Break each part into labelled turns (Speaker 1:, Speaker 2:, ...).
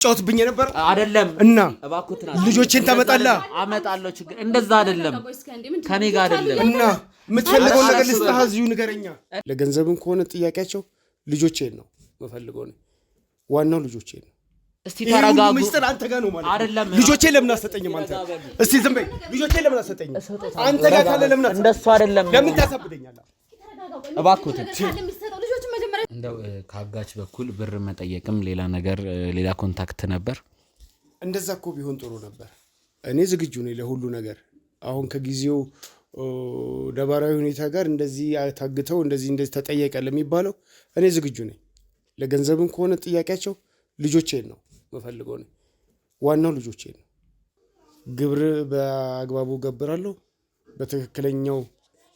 Speaker 1: ጫውትብኝ ነበር
Speaker 2: አይደለም
Speaker 1: እና
Speaker 2: እባክዎትና
Speaker 1: ልጆችን ታመጣላ
Speaker 2: አመጣለሁ ችግር እንደዛ አይደለም ከኔ ጋር አይደለም
Speaker 1: እና የምትፈልገው ነገር ልስታሃዚው ንገረኛ ለገንዘብም ከሆነ ጥያቄያቸው ልጆቼን ነው መፈልገው ነው ዋናው ልጆቼን ነው
Speaker 2: እስቲ ተረጋጉ
Speaker 1: ሚስጥር አንተ ጋር ነው ማለት
Speaker 2: አይደለም
Speaker 1: ልጆቼን ለምን አሰጠኝም አንተ እስቲ ዝም በይ ልጆቼን ለምን አሰጠኝም አንተ ጋር ካለ ለምን
Speaker 2: እንደሱ አይደለም
Speaker 1: ለምን ታሳብደኛለህ
Speaker 2: እባክዎት እንደው ካጋች በኩል ብር መጠየቅም ሌላ ነገር ሌላ ኮንታክት ነበር
Speaker 1: እንደዛ እኮ ቢሆን ጥሩ ነበር እኔ ዝግጁ ነኝ ለሁሉ ነገር አሁን ከጊዜው ደባራዊ ሁኔታ ጋር እንደዚህ ታግተው እንደዚህ ተጠየቀ ለሚባለው እኔ ዝግጁ ነኝ ለገንዘብም ከሆነ ጥያቄያቸው ልጆቼን ነው መፈልገው ነው ዋናው ልጆቼን ነው ግብር በአግባቡ ገብራለሁ በትክክለኛው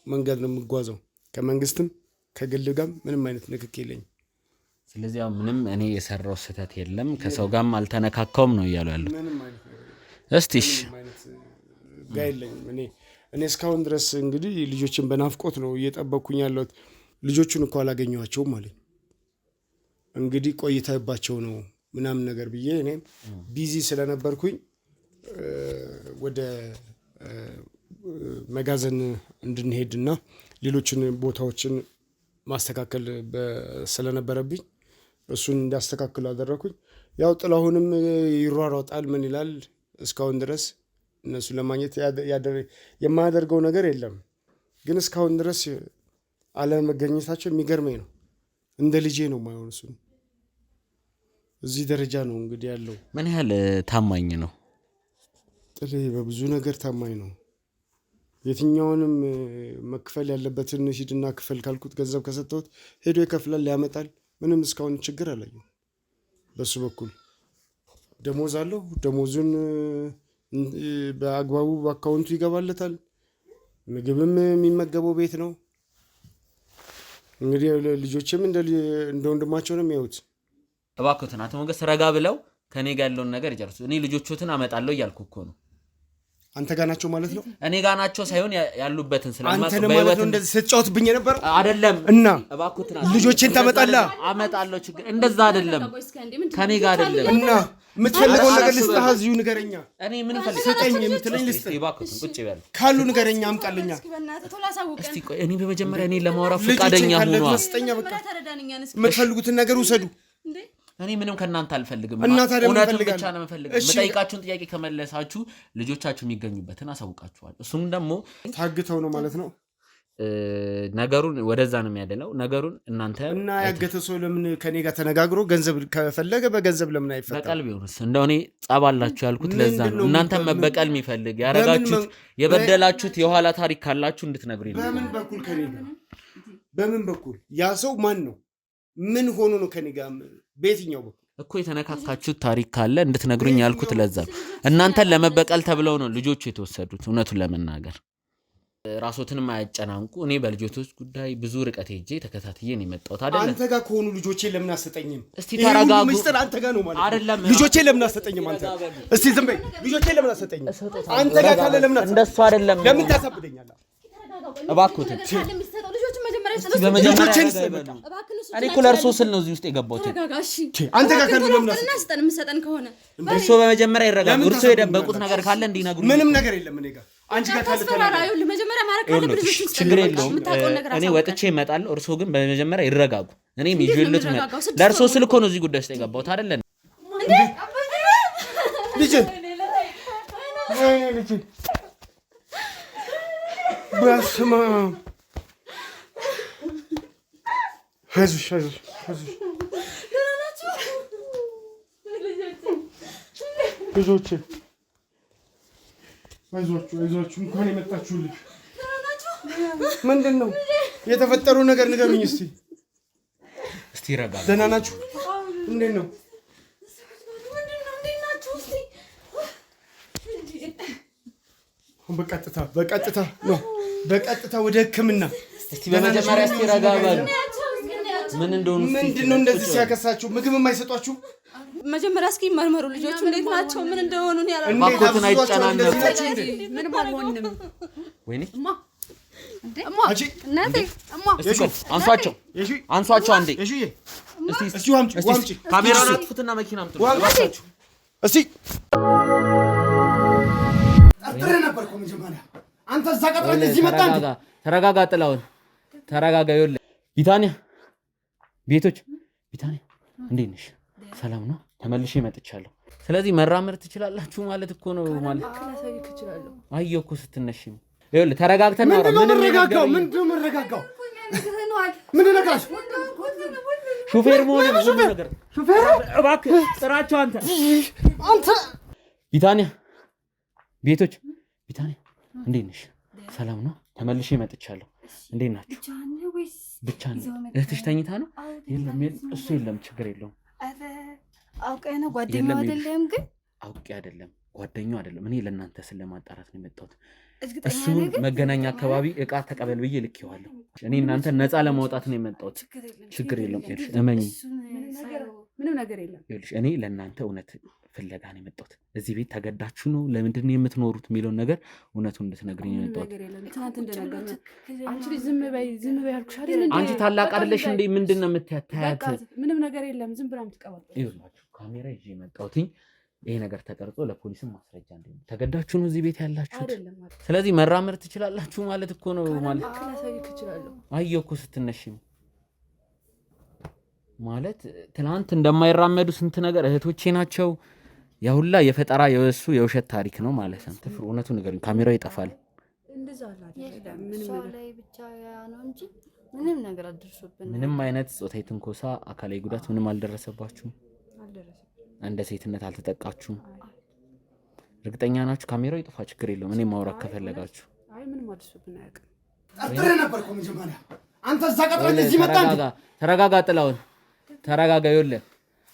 Speaker 1: መንገድ ነው የምጓዘው ከመንግስትም ከግል ጋር ምንም አይነት ንክክ የለኝም
Speaker 2: ስለዚህ ምንም እኔ የሰራው ስህተት የለም ከሰው ጋርም አልተነካካውም ነው ይያሉ ያለው
Speaker 1: ምንም አይነት
Speaker 2: እስቲሽ
Speaker 1: ጋይለኝ እኔ እስካሁን ድረስ እንግዲህ ልጆችን በናፍቆት ነው እየጠበቅኩኝ ያለሁት ልጆቹን እኮ አላገኘኋቸውም ማለት እንግዲህ ቆይተባቸው ነው ምናምን ነገር ብዬ እኔም ቢዚ ስለነበርኩኝ ወደ መጋዘን እንድንሄድና ሌሎችን ቦታዎችን ማስተካከል ስለነበረብኝ እሱን እንዳስተካክል አደረኩኝ ያው ጥላሁንም ይሯሯጣል ምን ይላል እስካሁን ድረስ እነሱ ለማግኘት የማያደርገው ነገር የለም ግን እስካሁን ድረስ አለመገኘታቸው የሚገርመኝ ነው እንደ ልጄ ነው ማይሆን እሱ እዚህ ደረጃ ነው እንግዲህ ያለው
Speaker 2: ምን ያህል ታማኝ ነው
Speaker 1: ጥሌ በብዙ ነገር ታማኝ ነው የትኛውንም መክፈል ያለበትን ሂድና ክፈል ካልኩት ገንዘብ ከሰጠሁት ሄዶ ይከፍላል ያመጣል ምንም እስካሁን ችግር አላየው በሱ በኩል ደሞዝ አለው ደሞዙን በአግባቡ በአካውንቱ ይገባለታል ምግብም የሚመገበው ቤት ነው እንግዲህ ልጆችም እንደ ወንድማቸው ነው የሚያዩት
Speaker 2: እባክዎትን አቶ ሞገስ ረጋ ብለው ከኔ ጋር ያለውን ነገር ይጨርሱ እኔ ልጆቹትን አመጣለሁ እያልኩ እኮ ነው
Speaker 1: አንተ ጋር ናቸው ማለት ነው
Speaker 2: እኔ ጋር ናቸው ሳይሆን ያሉበትን ስለማጥበው
Speaker 1: አንተ ማለት ነው እንደዚህ ስትጫውትብኝ ነበር
Speaker 2: አይደለም
Speaker 1: እና
Speaker 2: እባክዎትን
Speaker 1: ልጆችን ታመጣላ
Speaker 2: አመጣለሁ ችግር እንደዛ አይደለም ከኔ ጋር አይደለም
Speaker 1: እና የምትፈልገው ነገር ልስታሃዚው ንገረኛ
Speaker 2: እኔ ምን ፈልግ
Speaker 1: ሰጠኝ የምትለኝ ልስጥ
Speaker 2: እባክዎትን ቁጭ በል
Speaker 1: ካሉ ንገረኛ አምጣልኛ
Speaker 2: እስቲ ቆይ እኔ በመጀመሪያ እኔ ለማውራት ፈቃደኛ ሆኗ
Speaker 1: ልስጠኛ በቃ የምትፈልጉትን ነገር ውሰዱ
Speaker 2: እኔ ምንም ከናንተ አልፈልግም
Speaker 1: እውነቱን
Speaker 2: ብቻ ነው የምፈልገው መጠይቃችሁን ጥያቄ ከመለሳችሁ ልጆቻችሁ የሚገኙበትን አሳውቃችኋል እሱም ደግሞ
Speaker 1: ታግተው ነው ማለት ነው
Speaker 2: ነገሩን ወደዛ ነው የሚያደለው ነገሩን እናንተ
Speaker 1: እና ያገተ ሰው ለምን ከኔ ጋር ተነጋግሮ ገንዘብ ከፈለገ በገንዘብ ለምን አይፈታም
Speaker 2: በቀል ቢሆንስ እንደው እኔ ጻባላችሁ ያልኩት ለዛ ነው እናንተ መበቀል የሚፈልግ ያረጋችሁት የበደላችሁት የኋላ ታሪክ ካላችሁ እንድትነግሩኝ ነው
Speaker 1: በምን በኩል ከኔ ጋር በምን በኩል ያ ሰው ማን ነው ምን ሆኖ ነው ከኔ ጋር በየትኛው በኩል
Speaker 2: እኮ የተነካካችሁት ታሪክ ካለ እንድትነግሩኝ ያልኩት ለዛ ነው እናንተን ለመበቀል ተብለው ነው ልጆቹ የተወሰዱት እውነቱን ለመናገር ራስዎትንም አያጨናንቁ እኔ በልጆቶች ጉዳይ ብዙ ርቀት ሄጄ ተከታትዬ ነው የመጣሁት አይደል
Speaker 1: አንተ ጋር ከሆኑ ልጆቼን ለምን አሰጠኝም
Speaker 2: እስቲ ተረጋጉ
Speaker 1: ሚስጥር አንተ ጋር ነው ማለት
Speaker 2: አይደለም
Speaker 1: ልጆቼን ለምን አሰጠኝም አንተ እስቲ ዝም በይ ልጆቼን ለምን አሰጠኝም አንተ ጋር ካለ ለምን
Speaker 2: እንደሱ አይደለም
Speaker 1: ለምን ታሳብደኛለህ
Speaker 2: እባክዎት
Speaker 1: ልጆቼን
Speaker 2: እኔ እኮ ለእርሶ ስል ነው እዚህ ውስጥ የገባሁት
Speaker 1: አንተ ጋር ካለ ለምን
Speaker 3: አሰጠን ከሆነ
Speaker 2: እርሶ በመጀመሪያ ይረጋጉ እርሶ የደበቁት ነገር ካለ እንዲነግሩ
Speaker 1: ምንም ነገር የለም እኔ ጋር አንቺ ጋር ካለ
Speaker 3: ተፈራራዩ ለመጀመሪያ ማረክ ካለ ብልሽ
Speaker 2: ችግር የለውም እኔ ወጥቼ እመጣለሁ እርሶ ግን በመጀመሪያ ይረጋጉ እኔም ይዤልዎት ለእርሶ ስል እኮ ነው እዚህ ጉዳይ ውስጥ የገባሁት አይደል
Speaker 1: እንዴ ልጅ ልጅ በስመ አብ አይዞሽ ልጆቼ አይዟችሁ እንኳን የመጣችሁልኝ ምንድን ነው የተፈጠረው ነገር ንገሩኝ እስቲ
Speaker 2: ረጋ
Speaker 1: ደህና ናችሁ እንዴት ነው በቀጥታ ወደ ሕክምና
Speaker 2: እስቲ በመጀመሪያ እስቲ ረጋ በሉ
Speaker 1: ምንድነው እንደዚህ ሲያከሳችሁ ምግብ የማይሰጧችሁ
Speaker 3: መጀመሪያ እስኪ መርመሩ ልጆቹ እንዴት ናቸው ምን እንደሆኑ ነው ያላችሁ
Speaker 2: ማቆቱን አይጫናነው
Speaker 3: ምን ባልሆንም
Speaker 2: ወይኔ
Speaker 3: እማ እናቴ እማ
Speaker 2: አንሷቸው አንዴ
Speaker 1: እስቲ ዋምጪ
Speaker 2: ካሜራውን አጥፉትና መኪና አምጡ
Speaker 1: እስቲ ጠርጥሬ ነበርኩ መጀመሪያ። አንተ እዛ ቀጥረህ እዚህ መጣ።
Speaker 2: ተረጋጋ ጥላውን ተረጋጋ። ይኸውልህ ቢታንያ ቤቶች ቢታንያ እንዴት ነሽ? ሰላም ነው? ተመልሼ መጥቻለሁ። ስለዚህ መራመድ ትችላላችሁ ማለት እኮ ነው። ማለት አየሁ እኮ ስትነሺ። ይኸውልህ ተረጋግተን ነው።
Speaker 1: ምንድነው የምረጋጋው? ምን ነካሽ?
Speaker 2: ሹፌር መሆን ነው ነገር። ሹፌር እባክህ ጥራቸው። አንተ ቢታንያ ቤቶች ቢታንያ እንዴት ነሽ? ሰላም ነው? ተመልሼ መጥቻለሁ። እንዴት ናችሁ? ብቻ ነው። እህትሽ ተኝታ ነው? የለም እሱ የለም፣ ችግር የለውም።
Speaker 3: አውቀህ ነው ጓደኛው አይደለም? ግን
Speaker 2: አውቄ አይደለም፣ ጓደኛው አይደለም። እኔ ለእናንተ ስለማጣራት ነው የመጣሁት። እሱ መገናኛ አካባቢ እቃ ተቀበል ብዬ ልኬዋለሁ። እኔ እናንተ ነፃ ለማውጣት ነው የመጣሁት። ችግር የለውም። ይኸውልሽ እመኚ፣
Speaker 3: ምንም ነገር የለም።
Speaker 2: ይኸውልሽ እኔ ለእናንተ እውነት ፍለጋ ነው የመጣሁት። እዚህ ቤት ተገዳችሁ ነው ለምንድን ነው የምትኖሩት የሚለውን ነገር እውነቱን እንድትነግሪኝ ነው የመጣሁት።
Speaker 3: ትናንት እንደነገርኩህ አንቺ ዝም በይ አልኩሽ አይደል?
Speaker 2: አንቺ ታላቅ አይደለሽ እንዴ? ምንድን ነው የምታያት?
Speaker 3: ምንም ነገር የለም። ዝም ብላ የምትቀባጥር።
Speaker 2: ይኸውላችሁ ካሜራ ይዤ የመጣሁት ይሄ ነገር ተቀርጾ ለፖሊስም ማስረጃ እንዲሆን። ተገዳችሁ ነው እዚህ ቤት ያላችሁት። ስለዚህ መራመድ ትችላላችሁ ማለት እኮ ነው። ማለት አየሁ እኮ ስትነሺም ማለት ትናንት እንደማይራመዱ ስንት ነገር እህቶቼ ናቸው። ያሁላ የፈጠራ የወሱ የውሸት ታሪክ ነው ማለት ነው። ትፍሩ እውነቱን ንገሩኝ። ካሜራው ይጠፋል። ምንም አይነት ጾታዊ ትንኮሳ፣ አካላዊ ጉዳት ምንም አልደረሰባችሁም? እንደ ሴትነት አልተጠቃችሁም? እርግጠኛ ናችሁ? ካሜራው ይጠፋ፣ ችግር የለውም። እኔ ማውራት ከፈለጋችሁ
Speaker 1: ጠርጥሬ ነበርኩ መጀመሪያ። አንተ እዛ ቀጥረህ እዚህ መጣ።
Speaker 2: ተረጋጋ ጥላውን ተረጋጋ። ይኸውልህ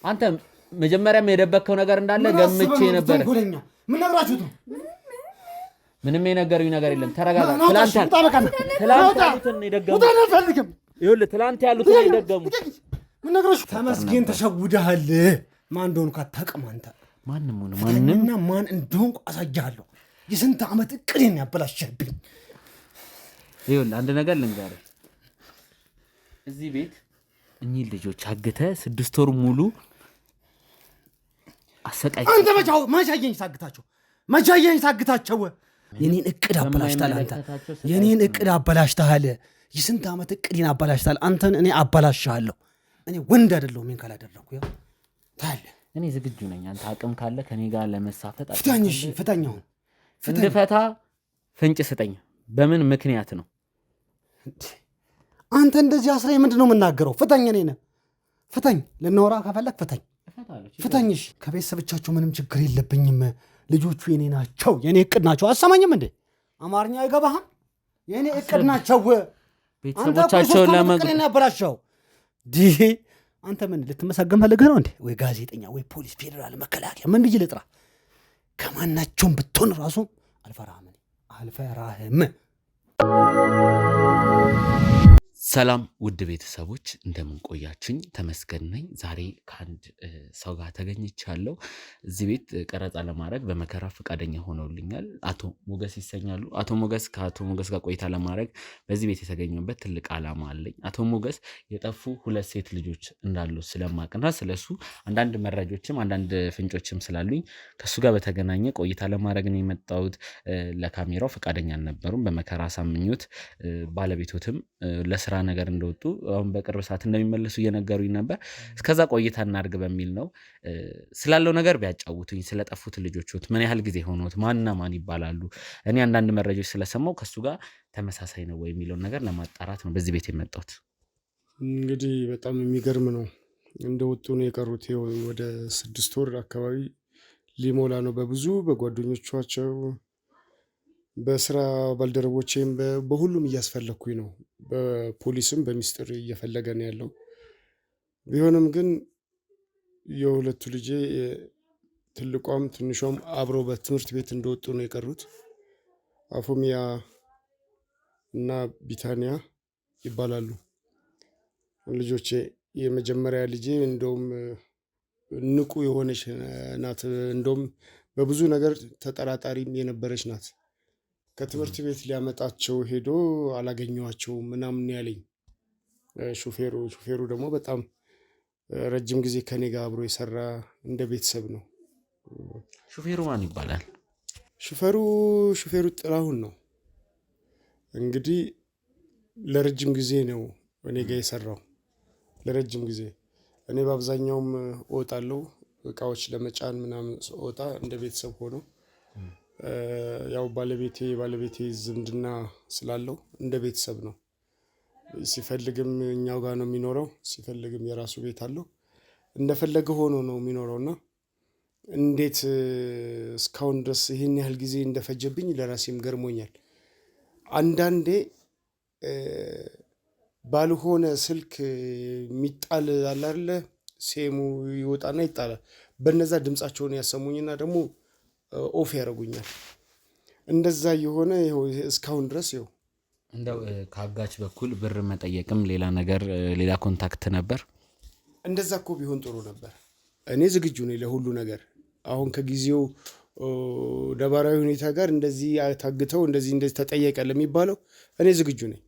Speaker 2: አንተ መጀመሪያም የደበከው ነገር እንዳለ ገምቼ ነበር።
Speaker 1: ምን ነግራችሁት ነው?
Speaker 2: ምንም የነገሩኝ ነገር የለም። ተረጋጋ። ትላንት ያሉትን የደገሙት ይኸውልህ፣ ትላንት ያሉትን የደገሙት
Speaker 1: ምን ነግራችሁ? ተመስገን ተሸውደሃል። ማን እንደሆንኩ አታውቅም አንተ።
Speaker 2: ማንም ሆነ
Speaker 1: ማንና ማን እንደሆንኩ አሳያለሁ። የስንት ዓመት እቅዴን ያበላሸብኝ።
Speaker 2: ይኸውልህ አንድ ነገር ልንገርህ። እዚህ ቤት እኚህ ልጆች አግተህ 6 ወር ሙሉ አሰቃይ።
Speaker 1: አንተ መቻየኝ ሳግታቸው የኔን እቅድ አበላሽታል። አንተ የኔን እቅድ አበላሽታል። የስንት ዓመት እቅዴን አበላሽታል። አንተን እኔ አበላሽሃለሁ። እኔ ወንድ አይደለሁም። ምን ካላደረኩ ያው ታለ
Speaker 2: እኔ ዝግጁ ነኝ። አንተ አቅም ካለ ከኔ ጋር ለመሳፈጥ
Speaker 1: ፍታኝ። እሺ ፍታኛው
Speaker 2: እንድፈታ ፍንጭ ስጠኝ። በምን ምክንያት ነው?
Speaker 1: አንተ እንደዚህ አስራ ምንድነው የምናገረው? ፍታኝ። እኔ ነህ ፍታኝ። ልናወራ ከፈለክ ፍታኝ። ፍታኝ። እሺ ከቤተሰቦቻቸው ምንም ችግር የለብኝም። ልጆቹ የኔ ናቸው፣ የኔ እቅድ ናቸው። አሰማኝም እንዴ? አማርኛ አይገባህም? የኔ እቅድ ናቸው።
Speaker 2: ቤተሰቦቻቸው
Speaker 1: ለመቅረን ያበላሻው ዲህ አንተ ምን ልትመሰገን ፈልገህ ነው እንዴ? ወይ ጋዜጠኛ ወይ ፖሊስ፣ ፌደራል፣ መከላከያ ምን ብዬ ልጥራ? ከማናቸውም ብትሆን ራሱ አልፈራህም።
Speaker 2: ሰላም ውድ ቤተሰቦች እንደምን ቆያችሁኝ? ተመስገን ነኝ። ዛሬ ከአንድ ሰው ጋር ተገኝቻለሁ። እዚህ ቤት ቀረጻ ለማድረግ በመከራ ፈቃደኛ ሆነውልኛል። አቶ ሞገስ ይሰኛሉ። አቶ ሞገስ ከአቶ ሞገስ ጋር ቆይታ ለማድረግ በዚህ ቤት የተገኘበት ትልቅ ዓላማ አለኝ። አቶ ሞገስ የጠፉ 2 ሴት ልጆች እንዳሉ ስለማቅና ስለሱ አንዳንድ መረጃዎችም አንዳንድ ፍንጮችም ስላሉኝ ከሱ ጋር በተገናኘ ቆይታ ለማድረግ ነው የመጣሁት። ለካሜራው ፈቃደኛ አልነበሩም። በመከራ ሳምኙት ባለቤቶትም ለስራ ነገር እንደወጡ አሁን በቅርብ ሰዓት እንደሚመለሱ እየነገሩኝ ነበር። እስከዛ ቆይታ እናድርግ በሚል ነው። ስላለው ነገር ቢያጫውቱኝ፣ ስለጠፉት ልጆች ምን ያህል ጊዜ ሆኖት፣ ማንና ማን ይባላሉ፣ እኔ አንዳንድ መረጃዎች ስለሰማው ከሱ ጋር ተመሳሳይ ነው ወይ የሚለውን ነገር ለማጣራት ነው በዚህ ቤት የመጣሁት።
Speaker 1: እንግዲህ በጣም የሚገርም ነው። እንደወጡ ነው የቀሩት። ወደ 6 ወር አካባቢ ሊሞላ ነው። በብዙ በጓደኞቻቸው በስራ ባልደረቦቼም በሁሉም እያስፈለግኩኝ ነው። በፖሊስም በሚስጥር እየፈለገ ነው ያለው። ቢሆንም ግን የሁለቱ ልጄ ትልቋም ትንሿም አብረው በትምህርት ቤት እንደወጡ ነው የቀሩት። አፎሚያ እና ቢታንያ ይባላሉ ልጆቼ። የመጀመሪያ ልጄ እንደውም ንቁ የሆነች ናት። እንደውም በብዙ ነገር ተጠራጣሪም የነበረች ናት። ከትምህርት ቤት ሊያመጣቸው ሄዶ አላገኘኋቸውም ምናምን ያለኝ ሹፌሩ ደግሞ በጣም ረጅም ጊዜ ከኔ ጋር አብሮ የሰራ እንደ ቤተሰብ ነው።
Speaker 2: ሹፌሩ ማን ይባላል?
Speaker 1: ሹፌሩ ጥላሁን ነው። እንግዲህ ለረጅም ጊዜ ነው እኔ ጋር የሰራው። ለረጅም ጊዜ እኔ በአብዛኛውም እወጣለሁ እቃዎች ለመጫን ምናምን እወጣ እንደ ቤተሰብ ሆኖ ያው ባለቤቴ ዝምድና ስላለው እንደ ቤተሰብ ነው። ሲፈልግም እኛው ጋር ነው የሚኖረው፣ ሲፈልግም የራሱ ቤት አለው። እንደፈለገ ሆኖ ነው የሚኖረውና እንዴት እስካሁን ድረስ ይህን ያህል ጊዜ እንደፈጀብኝ ለራሴም ገርሞኛል። አንዳንዴ ባልሆነ ስልክ የሚጣል አለ አይደለ? ሴሙ ይወጣና ይጣላል። በነዛ ድምጻቸውን ያሰሙኝና ደግሞ ኦፍ ያደርጉኛል። እንደዛ የሆነ ይኸው እስካሁን ድረስ ይኸው።
Speaker 2: እንደው ከአጋች በኩል ብር መጠየቅም ሌላ ነገር ሌላ ኮንታክት ነበር?
Speaker 1: እንደዛ እኮ ቢሆን ጥሩ ነበር። እኔ ዝግጁ ነኝ ለሁሉ ነገር። አሁን ከጊዜው ነባራዊ ሁኔታ ጋር እንደዚህ ታግተው እንደዚህ ተጠየቀ ለሚባለው እኔ ዝግጁ ነኝ።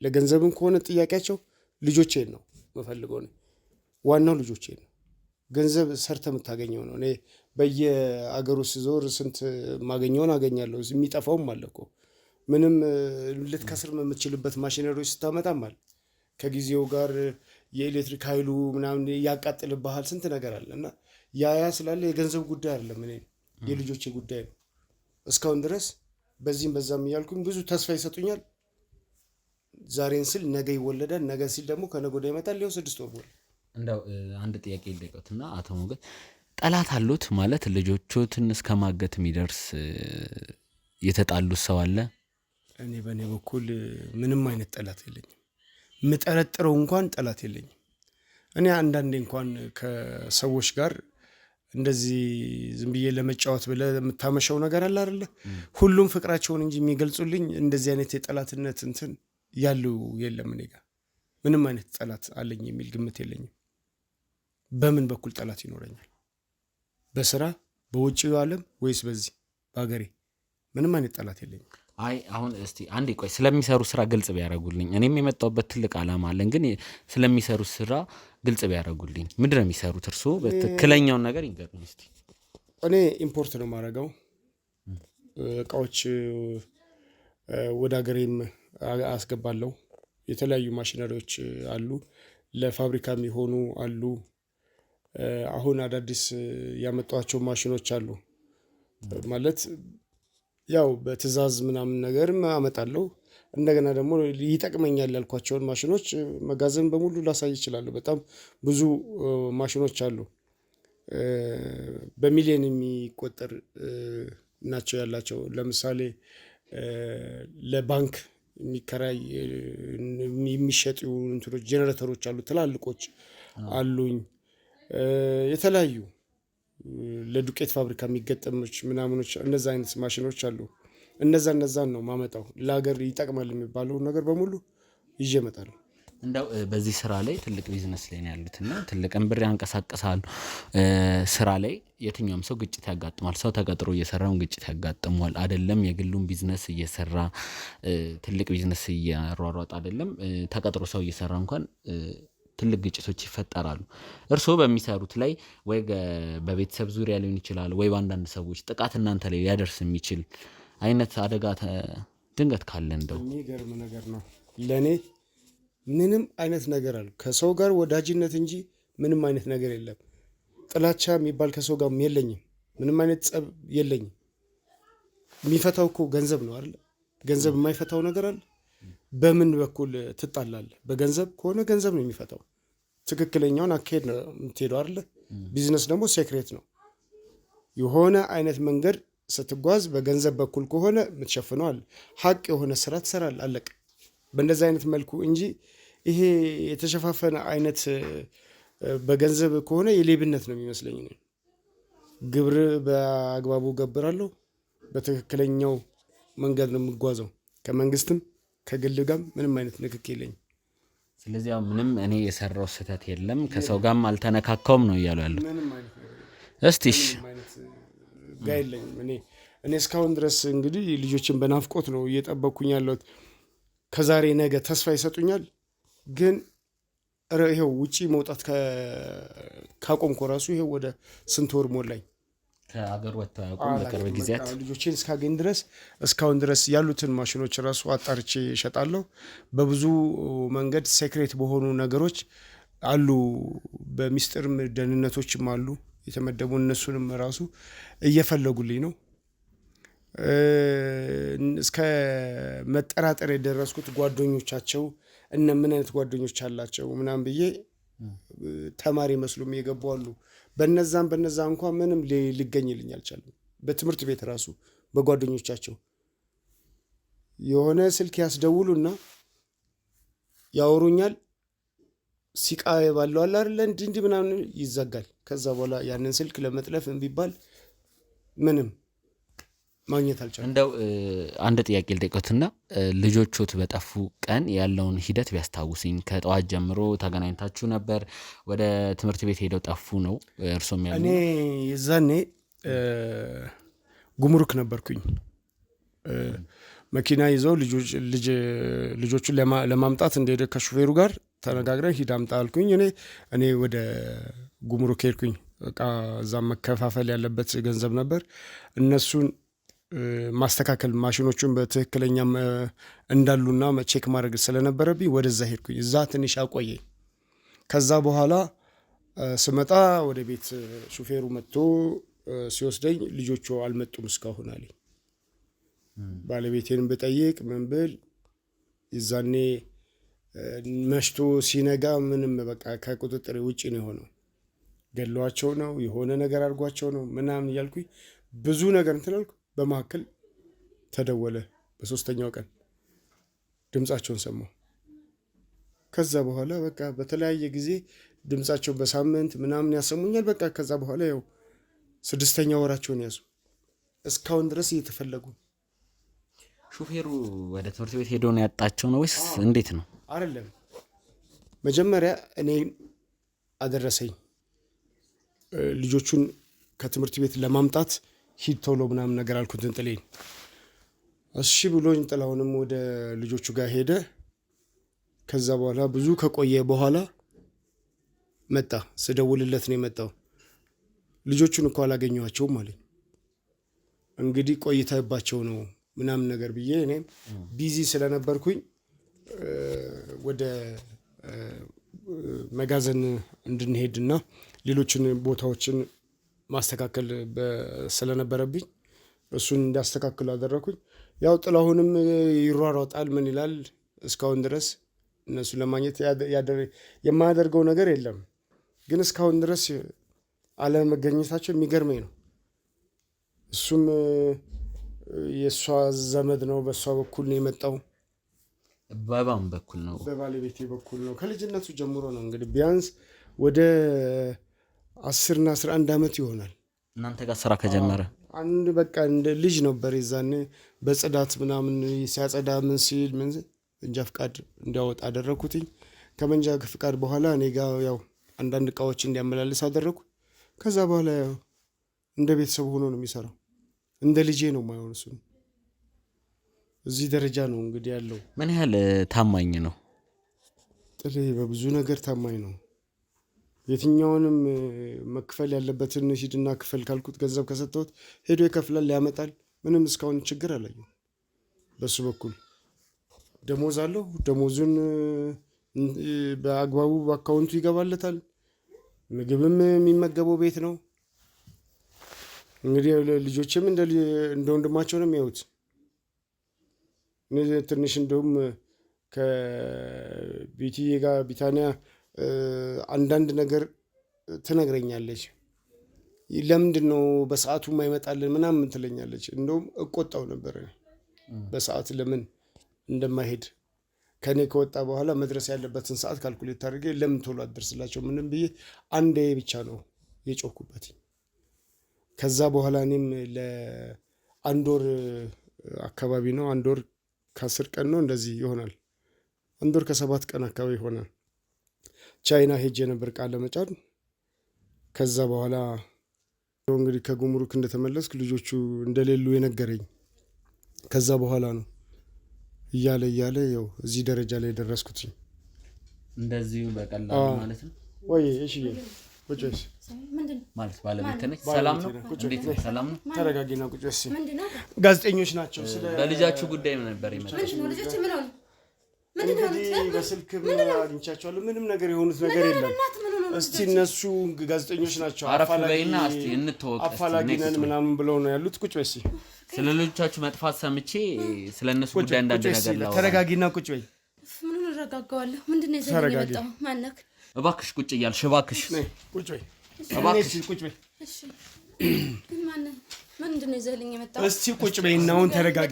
Speaker 1: ለገንዘብም ከሆነ ጥያቄያቸው ልጆቼን ነው የምፈልገው ነው። ዋናው ልጆቼን ነው። ገንዘብ ሰርተ የምታገኘው ነው። እኔ በየአገሩ ስዞር ስንት ማገኘውን አገኛለሁ። የሚጠፋውም አለ እኮ ምንም ልትከስር የምትችልበት ማሽነሪዎች ስታመጣም አለ። ከጊዜው ጋር የኤሌክትሪክ ኃይሉ ምናምን ያቃጥልብሃል። ስንት ነገር አለ እና ያ ስላለ የገንዘብ ጉዳይ አይደለም፣ እኔ የልጆቼ ጉዳይ ነው። እስካሁን ድረስ በዚህም በዛም እያልኩኝ ብዙ ተስፋ ይሰጡኛል። ዛሬን ስል ነገ ይወለዳል፣ ነገ ሲል ደግሞ ከነገ ወዲያ ይመጣል። ሊሆን 6 ወር ሞላ።
Speaker 2: እንደው አንድ ጥያቄ ልጠይቅዎትና አቶ ሞገስ ጠላት አሉት ማለት ልጆቹን እስከ ማገት የሚደርስ የተጣሉት ሰው አለ?
Speaker 1: እኔ በእኔ በኩል ምንም አይነት ጠላት የለኝም። የምጠረጥረው እንኳን ጠላት የለኝም። እኔ አንዳንዴ እንኳን ከሰዎች ጋር እንደዚህ ዝም ብዬ ለመጫወት ብለህ የምታመሻው ነገር አለ አይደለ? ሁሉም ፍቅራቸውን እንጂ የሚገልጹልኝ እንደዚህ አይነት የጠላትነት እንትን ያለው የለም። እኔ ጋር ምንም አይነት ጠላት አለኝ የሚል ግምት የለኝም። በምን በኩል ጠላት ይኖረኛል? በስራ በውጭው ዓለም ወይስ በዚህ በሀገሬ? ምንም አይነት ጠላት የለኝም።
Speaker 2: አይ አሁን እስቲ አንዴ ቆይ፣ ስለሚሰሩ ስራ ግልጽ ቢያደርጉልኝ። እኔም የመጣሁበት ትልቅ ዓላማ አለን፣ ግን ስለሚሰሩ ስራ ግልጽ ቢያደርጉልኝ። ምንድን ነው የሚሰሩት? እርስዎ በትክክለኛውን ነገር ይንገሩኝ እስቲ።
Speaker 1: እኔ ኢምፖርት ነው የማደርገው እቃዎች ወደ ሀገሬም አስገባለሁ። የተለያዩ ማሽነሪዎች አሉ፣ ለፋብሪካ የሚሆኑ አሉ። አሁን አዳዲስ ያመጧቸው ማሽኖች አሉ ማለት ያው በትዕዛዝ ምናምን ነገርም አመጣለሁ። እንደገና ደግሞ ይጠቅመኛል ያልኳቸውን ማሽኖች መጋዘን በሙሉ ላሳይ ይችላሉ። በጣም ብዙ ማሽኖች አሉ፣ በሚሊዮን የሚቆጠር ናቸው ያላቸው። ለምሳሌ ለባንክ የሚከራይ የሚሸጡ እንትኖች ጄኔሬተሮች አሉ፣ ትላልቆች አሉኝ። የተለያዩ ለዱቄት ፋብሪካ የሚገጠሙች ምናምኖች እነዛ አይነት ማሽኖች አሉ። እነዛን ነው ማመጣው። ለሀገር ይጠቅማል የሚባለው ነገር በሙሉ ይዤ እመጣለሁ።
Speaker 2: እንደው በዚህ ስራ ላይ ትልቅ ቢዝነስ ላይ ነው ያሉትና ትልቅን ብር ያንቀሳቅሳሉ። ስራ ላይ የትኛውም ሰው ግጭት ያጋጥማል። ሰው ተቀጥሮ እየሰራውን ግጭት ያጋጥመዋል አይደለም? የግሉን ቢዝነስ እየሰራ ትልቅ ቢዝነስ እያሯሯጥ አይደለም? ተቀጥሮ ሰው እየሰራ እንኳን ትልቅ ግጭቶች ይፈጠራሉ። እርስዎ በሚሰሩት ላይ ወይ በቤተሰብ ዙሪያ ሊሆን ይችላል ወይ በአንዳንድ ሰዎች ጥቃት እናንተ ላይ ሊያደርስ የሚችል አይነት አደጋ ድንገት ካለ እንደው
Speaker 1: የሚገርም ነገር ነው። ለእኔ ምንም አይነት ነገር አለ ከሰው ጋር ወዳጅነት እንጂ ምንም አይነት ነገር የለም። ጥላቻ የሚባል ከሰው ጋር የለኝም። ምንም አይነት ጸብ የለኝም። የሚፈታው እኮ ገንዘብ ነው አይደል? ገንዘብ የማይፈታው ነገር አለ? በምን በኩል ትጣላለህ? በገንዘብ ከሆነ ገንዘብ ነው የሚፈታው። ትክክለኛውን አካሄድ ነው የምትሄደው አይደለ? ቢዝነስ ደግሞ ሴክሬት ነው። የሆነ አይነት መንገድ ስትጓዝ በገንዘብ በኩል ከሆነ የምትሸፍነው አለ። ሀቅ የሆነ ስራ ትሰራለህ፣ አለቅ። በእንደዚህ አይነት መልኩ እንጂ ይሄ የተሸፋፈነ አይነት በገንዘብ ከሆነ የሌብነት ነው የሚመስለኝ። ግብር በአግባቡ ገብራለሁ። በትክክለኛው መንገድ ነው የምጓዘው። ከመንግስትም ከግል ጋር ምንም አይነት ንክክ የለኝም።
Speaker 2: ስለዚህ ምንም እኔ የሰራው ስህተት የለም፣ ከሰው ጋርም አልተነካካውም ነው እያሉ ያሉት። እስቲሽ
Speaker 1: ጋር የለኝም። እኔ እስካሁን ድረስ እንግዲህ ልጆችን በናፍቆት ነው እየጠበኩኝ ያለሁት። ከዛሬ ነገ ተስፋ ይሰጡኛል። ግን ይሄው ውጪ መውጣት ካቆምኩ ራሱ ይሄው ወደ ስንት ወር ሞላኝ።
Speaker 2: ከአገር ወጥተው ያውቁም በቅርብ ጊዜያት
Speaker 1: ልጆቼን እስካገኝ ድረስ እስካሁን ድረስ ያሉትን ማሽኖች ራሱ አጣርቼ እሸጣለሁ። በብዙ መንገድ ሴክሬት በሆኑ ነገሮች አሉ፣ በሚስጥር ደህንነቶችም አሉ የተመደቡ፣ እነሱንም ራሱ እየፈለጉልኝ ነው። እስከ መጠራጠር የደረስኩት ጓደኞቻቸው ምን አይነት ጓደኞች አላቸው ምናምን ብዬ ተማሪ መስሎም የገቡ አሉ። በነዛ እንኳን ምንም ሊገኝልኝ አልቻለም። በትምህርት ቤት ራሱ በጓደኞቻቸው የሆነ ስልክ ያስደውሉና ያወሩኛል። ሲቃ ባለው አለ አይደል እንዲህ ምናምን ይዘጋል። ከዛ በኋላ ያንን ስልክ ለመጥለፍ ቢባል ምንም ማግኘት አልቻለም።
Speaker 2: እንደው አንድ ጥያቄ ልጠይቅዎትና ልጆቹት በጠፉ ቀን ያለውን ሂደት ቢያስታውስኝ። ከጠዋት ጀምሮ ተገናኝታችሁ ነበር? ወደ ትምህርት ቤት ሄደው ጠፉ ነው እርሶም ያሉ?
Speaker 1: እኔ የዛኔ ጉምሩክ ነበርኩኝ። መኪና ይዘው ልጆቹን ለማምጣት እንደሄደ ከሹፌሩ ጋር ተነጋግረን ሂድ አምጣ አልኩኝ። እኔ ወደ ጉምሩክ ሄድኩኝ። እቃ እዛም መከፋፈል ያለበት ገንዘብ ነበር። እነሱን ማስተካከል ማሽኖቹን በትክክለኛ እንዳሉና ቼክ ማድረግ ስለነበረብኝ ወደዛ ሄድኩኝ። እዛ ትንሽ አቆየኝ። ከዛ በኋላ ስመጣ ወደ ቤት ሹፌሩ መጥቶ ሲወስደኝ ልጆቹ አልመጡም እስካሁን አለኝ። ባለቤቴን ብጠይቅ ምን ብል ይዛኔ መሽቶ ሲነጋ ምንም በቃ ከቁጥጥር ውጭ ነው የሆነው። ገለዋቸው ነው የሆነ ነገር አድርጓቸው ነው ምናምን እያልኩኝ ብዙ ነገር እንትን አልኩ። በመካከል ተደወለ። በሶስተኛው ቀን ድምፃቸውን ሰማሁ። ከዛ በኋላ በቃ በተለያየ ጊዜ ድምፃቸው በሳምንት ምናምን ያሰሙኛል። በቃ ከዛ በኋላ ያው 6ኛ ወራቸውን ያዙ። እስካሁን ድረስ እየተፈለጉ።
Speaker 2: ሹፌሩ ወደ ትምህርት ቤት ሄዶ ነው ያጣቸው ነው ወይስ እንዴት ነው?
Speaker 1: አይደለም፣ መጀመሪያ እኔ አደረሰኝ። ልጆቹን ከትምህርት ቤት ለማምጣት ሂድ ቶሎ ምናምን ነገር አልኩትን ጥሌን። እሺ ብሎኝ ጥላሁንም ወደ ልጆቹ ጋር ሄደ። ከዛ በኋላ ብዙ ከቆየ በኋላ መጣ። ስደውልለት ነው የመጣው። ልጆቹን እኮ አላገኘኋቸውም አለኝ። እንግዲህ ቆይተህባቸው ነው ምናምን ነገር ብዬ እኔም ቢዚ ስለነበርኩኝ ወደ መጋዘን እንድንሄድና ሌሎችን ቦታዎችን ማስተካከል ስለነበረብኝ እሱን እንዲያስተካክሉ አደረኩኝ። ያው ጥላሁንም ይሯሯጣል ምን ይላል። እስካሁን ድረስ እነሱ ለማግኘት የማያደርገው ነገር የለም። ግን እስካሁን ድረስ አለመገኘታቸው የሚገርመኝ ነው። እሱም የእሷ ዘመድ ነው፣ በእሷ በኩል ነው የመጣው።
Speaker 2: በባም በኩል ነው?
Speaker 1: በባለቤቴ በኩል ነው። ከልጅነቱ ጀምሮ ነው እንግዲህ ቢያንስ ወደ 10 እና 11 ዓመት ይሆናል
Speaker 2: እናንተ ጋር ስራ ከጀመረ።
Speaker 1: አንድ በቃ እንደ ልጅ ነበር። የዛኔ በጽዳት ምናምን ሲያጸዳ ምን ሲል ምን መንጃ ፍቃድ እንዲያወጣ አደረኩትኝ። ከመንጃ ፍቃድ በኋላ እኔ ጋር ያው አንዳንድ እቃዎች እንዲያመላልስ አደረኩ። ከዛ በኋላ ያው እንደ ቤተሰብ ሆኖ ነው የሚሰራው። እንደ ልጄ ነው የማይሆን። እሱ እዚህ ደረጃ ነው እንግዲህ ያለው።
Speaker 2: ምን ያህል ታማኝ ነው
Speaker 1: ጥሌ? በብዙ ነገር ታማኝ ነው። የትኛውንም መክፈል ያለበትን ሂድና ክፈል ካልኩት ገንዘብ ከሰጠሁት ሄዶ ይከፍላል፣ ያመጣል። ምንም እስካሁን ችግር አላየሁም በሱ በኩል። ደሞዝ አለው። ደሞዙን በአግባቡ በአካውንቱ ይገባለታል። ምግብም የሚመገበው ቤት ነው። እንግዲህ ልጆችም እንደ ወንድማቸው ነው የሚያዩት። ትንሽ እንደውም ከቢቲዬ ጋር ቢታንያ አንዳንድ ነገር ትነግረኛለች። ለምንድን ነው በሰዓቱ የማይመጣልን ምናምን ትለኛለች። እንደውም እቆጣው ነበር በሰዓት ለምን እንደማይሄድ። ከኔ ከወጣ በኋላ መድረስ ያለበትን ሰዓት ካልኩሌት አድርጌ ለምን ቶሎ አደርስላቸው ምንም ብዬ አንዴ ብቻ ነው የጮኩበት። ከዛ በኋላ እኔም ለአንድ ወር አካባቢ ነው 1 ወር ከ10 ቀን ነው እንደዚህ ይሆናል። 1 ወር ከ7 ቀን አካባቢ ይሆናል ቻይና ሄጄ ነበር ዕቃ ለመጫን። ከዛ በኋላ እንግዲህ ከጉምሩክ እንደተመለስክ ልጆቹ እንደሌሉ የነገረኝ ከዛ በኋላ ነው። እያለ ያው እዚህ ደረጃ ላይ ደረስኩት።
Speaker 2: እንደዚሁ በቀላሉ ማለት ነው
Speaker 1: ወይ? እሺ ቁጭ በይ
Speaker 3: ምንድነው
Speaker 2: ማለት ባለቤት ነች ሰላም ነው እንዴት ነው ሰላም ነው
Speaker 1: ተረጋጊና ቁጭ በይ
Speaker 3: ምንድነው
Speaker 1: ጋዜጠኞች ናቸው ስለ
Speaker 2: በልጃችሁ ጉዳይ ምን ነበር ይመጣ
Speaker 3: ምንድነው ልጆች ምን ሆነ ምንድነው
Speaker 1: በስልክ አግኝቻቸዋለሁ ምንም ነገር የሆኑት ነገር የለም እስቲ እነሱ ጋዜጠኞች ናቸው
Speaker 2: አፋላጊና እስቲ እንተዋወቅ
Speaker 1: አፋላጊነን ምናምን ብለው ነው ያሉት ቁጭ በይ
Speaker 2: ስለ ልጆቻችሁ መጥፋት ሰምቼ ስለ እነሱ ጉዳይ እንዳንድ ነገር ላውራ
Speaker 1: ተረጋጊና ቁጭ በይ
Speaker 3: ምኑን ረጋጋዋለሁ ምንድነው ይዘኝ የመጣው ማነክ
Speaker 2: እባክሽ ቁጭ እያልሽ እባክሽ
Speaker 1: ቁጭ በይ
Speaker 2: እባክሽ
Speaker 1: ቁጭ በይ
Speaker 3: እሺ ግን ምንድነው ይዘልኝ የመጣው
Speaker 1: እስቲ ቁጭ በይና አሁን ተረጋጊ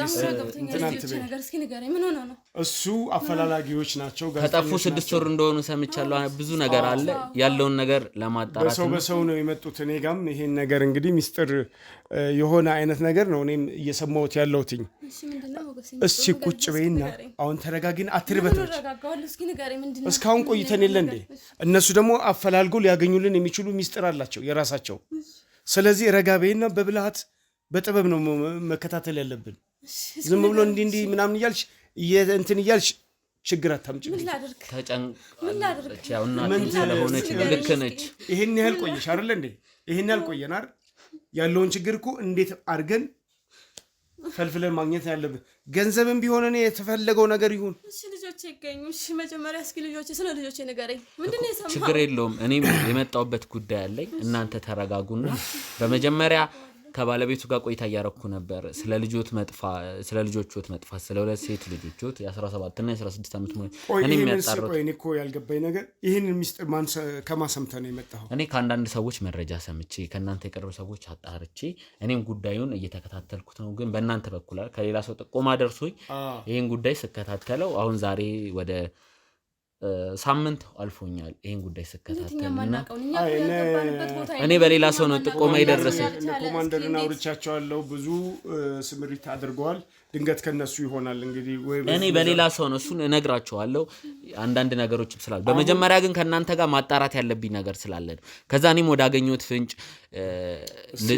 Speaker 3: እንትናንት በይ ነገር እስኪ ንገረኝ ምን ሆነ ነው
Speaker 1: እሱ አፈላላጊዎች ናቸው
Speaker 2: ከጠፉ 6 ወር እንደሆኑ ሰምቻለሁ ብዙ ነገር አለ ያለውን ነገር ለማጣራት
Speaker 1: በሰው ነው የመጡት እኔ ጋርም ይሄን ነገር እንግዲህ ሚስጥር የሆነ አይነት ነገር ነው እኔም እየሰማሁት ያለውትኝ
Speaker 3: እሺ ምንድነው ሞገስ
Speaker 1: እስቲ ቁጭ በይና አሁን ተረጋጊና አትርበቶች
Speaker 3: እስኪ ንገረኝ ምንድነው
Speaker 1: እስካሁን ቆይተን የለ እንዴ እነሱ ደግሞ አፈላልጎ ሊያገኙልን የሚችሉ ሚስጥር አላቸው የራሳቸው ስለዚህ ረጋቤና በብልሃት በጥበብ ነው መከታተል ያለብን ዝም ብሎ እንዲህ ምናምን ይያልሽ እንትን ይያልሽ ችግር አታምጪ
Speaker 2: ተጨንቃለች ያው እናት ስለሆነች ልክ ነች
Speaker 1: ይሄን ያህል ቆየሽ አይደል እንዴ ይሄን ያህል ቆየን አይደል ያለውን ችግር እኮ እንዴት አድርገን ፈልፍለን ማግኘት ያለብን ገንዘብም ቢሆን እኔ የተፈለገው ነገር ይሁን
Speaker 3: እሺ ልጆቼ ይገኙ እሺ መጀመሪያ እስኪ ልጆቼ ስለ ልጆቼ ንገረኝ ምንድነው የሰማው
Speaker 2: ችግር የለውም እኔም የመጣውበት ጉዳይ አለኝ እናንተ ተረጋጉና በመጀመሪያ ከባለቤቱ ጋር ቆይታ ያረኩ ነበር ስለ ልጆች መጥፋት ስለ ሁለት ሴት ልጆች የ17 እና የ16 ዓመት ማለት እኔም ያጣራሁት
Speaker 1: እኔ እኮ ያልገባኝ ነገር ይሄንን ሚስጥር ማን ከማሰምተ ነው የመጣው
Speaker 2: እኔ ከአንዳንድ ሰዎች መረጃ ሰምቼ ከእናንተ የቀረቡ ሰዎች አጣርቼ እኔም ጉዳዩን እየተከታተልኩት ነው ግን በእናንተ በኩል ከሌላ ሰው ጥቆማ ደርሶኝ ይሄን ጉዳይ ስከታተለው አሁን ዛሬ ወደ ሳምንት አልፎኛል ይሄን ጉዳይ ስከታተልና እኔ በሌላ ሰው ነው ጥቆማ ይደረሰኝ
Speaker 1: ኮማንደርና አውርቻቸዋለሁ ብዙ ስምሪት አድርገዋል ድንገት ከነሱ ይሆናል እንግዲህ ወይ
Speaker 2: እኔ በሌላ ሰው ነው እሱን እነግራቸዋለሁ አንዳንድ ነገሮችም ስላሉ በመጀመሪያ ግን ከናንተ ጋር ማጣራት ያለብኝ ነገር ስላለ ከዛ እኔም ወዳገኘሁት ፍንጭ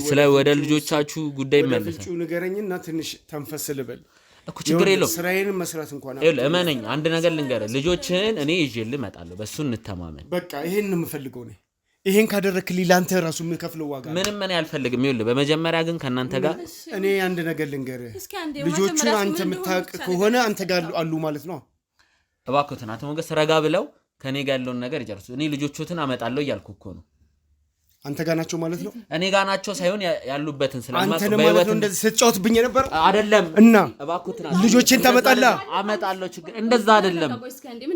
Speaker 2: ስለ ወደ ልጆቻችሁ ጉዳይ መልሰ
Speaker 1: ፍንጩ ንገረኝና ትንሽ ተንፈስል በል
Speaker 2: እኮ ችግር የለው
Speaker 1: ስራዬን መስራት እንኳን
Speaker 2: እመነኝ አንድ ነገር ልንገር ልጆችን እኔ ይዤልህ እመጣለሁ በሱ እንተማመን
Speaker 1: በቃ ይሄን ነው የምፈልገው ነው ይሄን ካደረክልኝ ላንተ ራሱ የምከፍለው ዋጋ
Speaker 2: ምንም እኔ አልፈልግም ይኸውልህ በመጀመሪያ ግን ከናንተ ጋር
Speaker 1: እኔ አንድ ነገር ልንገርህ ልጆቹን አንተ የምታውቅ ከሆነ አንተ ጋር አሉ ማለት ነው
Speaker 2: እባክዎትን አቶ ሞገስ ረጋ ብለው ከኔ ጋር ያለውን ነገር ይጨርሱ እኔ ልጆቹን አመጣለሁ እያልኩ እኮ ነው
Speaker 1: አንተ ጋር ናቸው ማለት ነው
Speaker 2: እኔ ጋር ናቸው ሳይሆን ያሉበትን ስለማጥበው
Speaker 1: አንተ ማለት ነው እንደዚህ ስትጫወትብኝ ነበር
Speaker 2: አይደለም
Speaker 1: እና
Speaker 2: እባክዎትን
Speaker 1: ልጆችን ታመጣለህ
Speaker 2: አመጣለሁ ችግር እንደዛ አይደለም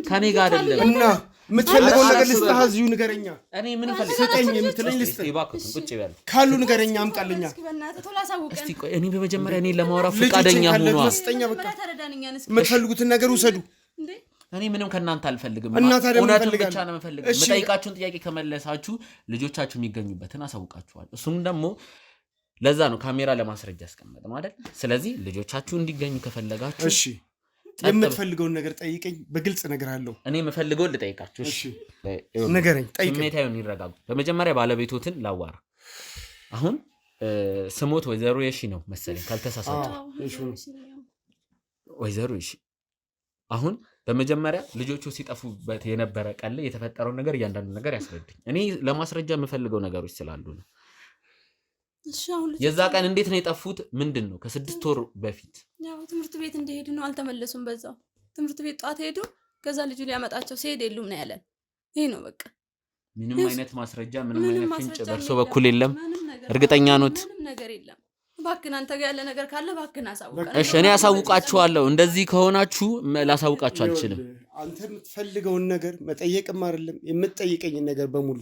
Speaker 2: ከኔ ጋር አይደለም
Speaker 1: እና የምትፈልገው ነገር ልስጥህ እዚሁ ንገረኛ
Speaker 2: እኔ ምን ፈልግ
Speaker 1: ስጠኝ የምትለኝ ልስጥህ
Speaker 2: እባክዎትን ቁጭ በል
Speaker 1: ካሉ ንገረኛ አምጣልኛ
Speaker 2: እስቲ ቆይ እኔ በመጀመሪያ እኔ ለማውራት ፈቃደኛ ሆኗ
Speaker 1: የምትፈልጉትን ነገር ውሰዱ
Speaker 2: እኔ ምንም ከናንተ አልፈልግም
Speaker 1: እውነቱን
Speaker 2: ብቻ ነው የምፈልገው መጠይቃችሁን ጥያቄ ከመለሳችሁ ልጆቻችሁ የሚገኙበትን አሳውቃችኋል እሱም ደግሞ ለዛ ነው ካሜራ ለማስረጃ ያስቀመጠ ማለት ስለዚህ ልጆቻችሁ እንዲገኙ ከፈለጋችሁ
Speaker 1: እሺ የምትፈልገውን ነገር ጠይቀኝ በግልጽ ነገር አለው
Speaker 2: እኔ የምፈልገው ልጠይቃችሁ
Speaker 1: እሺ ነገረኝ ጠይቀኝ
Speaker 2: ስሜታዩን ይረጋጉ በመጀመሪያ ባለቤቶትን ላዋራ አሁን ስሞት ወይዘሮ የሺ ነው መሰለኝ ካልተሳሳተ ወይዘሮ የሺ አሁን በመጀመሪያ ልጆቹ ሲጠፉበት የነበረ ቀን የተፈጠረው ነገር እያንዳንዱ ነገር ያስረድኝ እኔ ለማስረጃ የምፈልገው ነገሮች ስላሉ ነው የዛ ቀን እንዴት ነው የጠፉት ምንድነው ከ6 ወር በፊት
Speaker 3: ያው ትምህርት ቤት እንደሄዱ ነው አልተመለሱም በዛው ትምህርት ቤት ጧት ሄዱ ከዛ ልጁ ሊያመጣቸው ሲሄድ የሉም ነው ያለን ይሄ ነው በቃ
Speaker 2: ምንም አይነት ማስረጃ ምንም አይነት ፍንጭ በርሶ በኩል የለም እርግጠኛ ኖት
Speaker 3: ምንም ነገር የለም ባክና አንተ ጋር ያለ ነገር ካለ ባክና አሳውቃለሁ
Speaker 2: እሺ እኔ አሳውቃችኋለሁ እንደዚህ ከሆናችሁ ላሳውቃችሁ አልችልም
Speaker 1: አንተ የምትፈልገውን ነገር መጠየቅም አይደለም የምትጠይቀኝ ነገር በሙሉ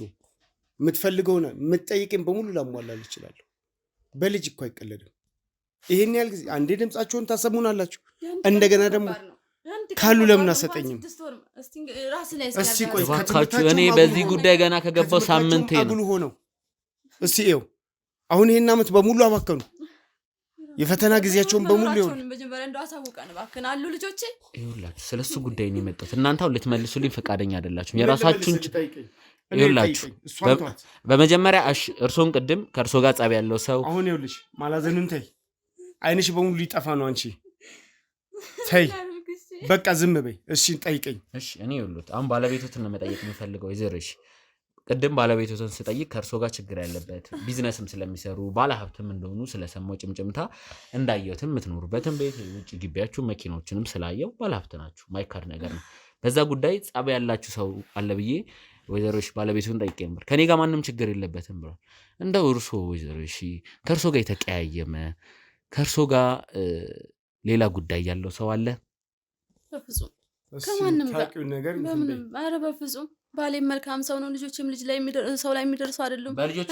Speaker 1: የምትፈልገው ነው የምትጠይቀኝ በሙሉ ላሟላል ይችላል በልጅ እኮ አይቀለድም ይሄን ያህል ጊዜ አንዴ ድምጻቸውን ታሰሙናላችሁ እንደገና ደግሞ ካሉ ለምን አሰጠኝም እስቲ ቆይ
Speaker 2: ከተመታችሁ እኔ በዚህ ጉዳይ ገና ከገባው ሳምንቴ ነው
Speaker 1: አጉሉ ሆነው እስቲ ይኸው አሁን ይሄን አመት በሙሉ አባከኑ የፈተና ጊዜያቸውን በሙሉ ይሁን
Speaker 3: በመጀመሪያ እንደው አሳውቀን ባክና አሉ ልጆቼ
Speaker 2: ይሁላችሁ ስለሱ ጉዳይ ነው የመጣሁት እናንተው ልትመልሱልኝ ፈቃደኛ አይደላችሁም የራሳችሁን ይሁላችሁ በመጀመሪያ እርሶን ቅድም ከእርሶ ጋር ጻብ ያለው ሰው
Speaker 1: አሁን ይኸውልሽ ማላዘንን ተይ አይንሽ በሙሉ ሊጠፋ ነው አንቺ ተይ በቃ ዝም በይ እሺ ጠይቀኝ
Speaker 2: እሺ እኔ ይሁሉት አሁን ባለቤቶትን ነው መጠየቅ የምፈልገው ይዘርሽ ቅድም ባለቤቶትን ስጠይቅ ከእርሶ ጋር ችግር ያለበት ቢዝነስም ስለሚሰሩ ባለሀብትም እንደሆኑ ስለሰማው ጭምጭምታ እንዳየሁትም የምትኖሩበትን ቤት ውጭ ግቢያችሁ መኪኖችንም ስላየው ባለሀብት ናችሁ፣ ማይካድ ነገር ነው። በዛ ጉዳይ ጸብ ያላችሁ ሰው አለ ብዬ ወይዘሮሽ ባለቤቱን ጠይቄ ነበር። ከኔ ጋር ማንም ችግር የለበትም ብሏል። እንደው እርሶ ወይዘሮሽ ከእርሶ ጋር የተቀያየመ ከእርሶ ጋር ሌላ ጉዳይ ያለው ሰው አለ?
Speaker 3: በፍጹም ከማንም ጋር በምንም ኧረ በፍጹም ባሌም መልካም ሰው ነው። ልጆችም ልጅ ላይ ሰው ላይ የሚደርሱ አይደሉም።
Speaker 2: በልጆቹ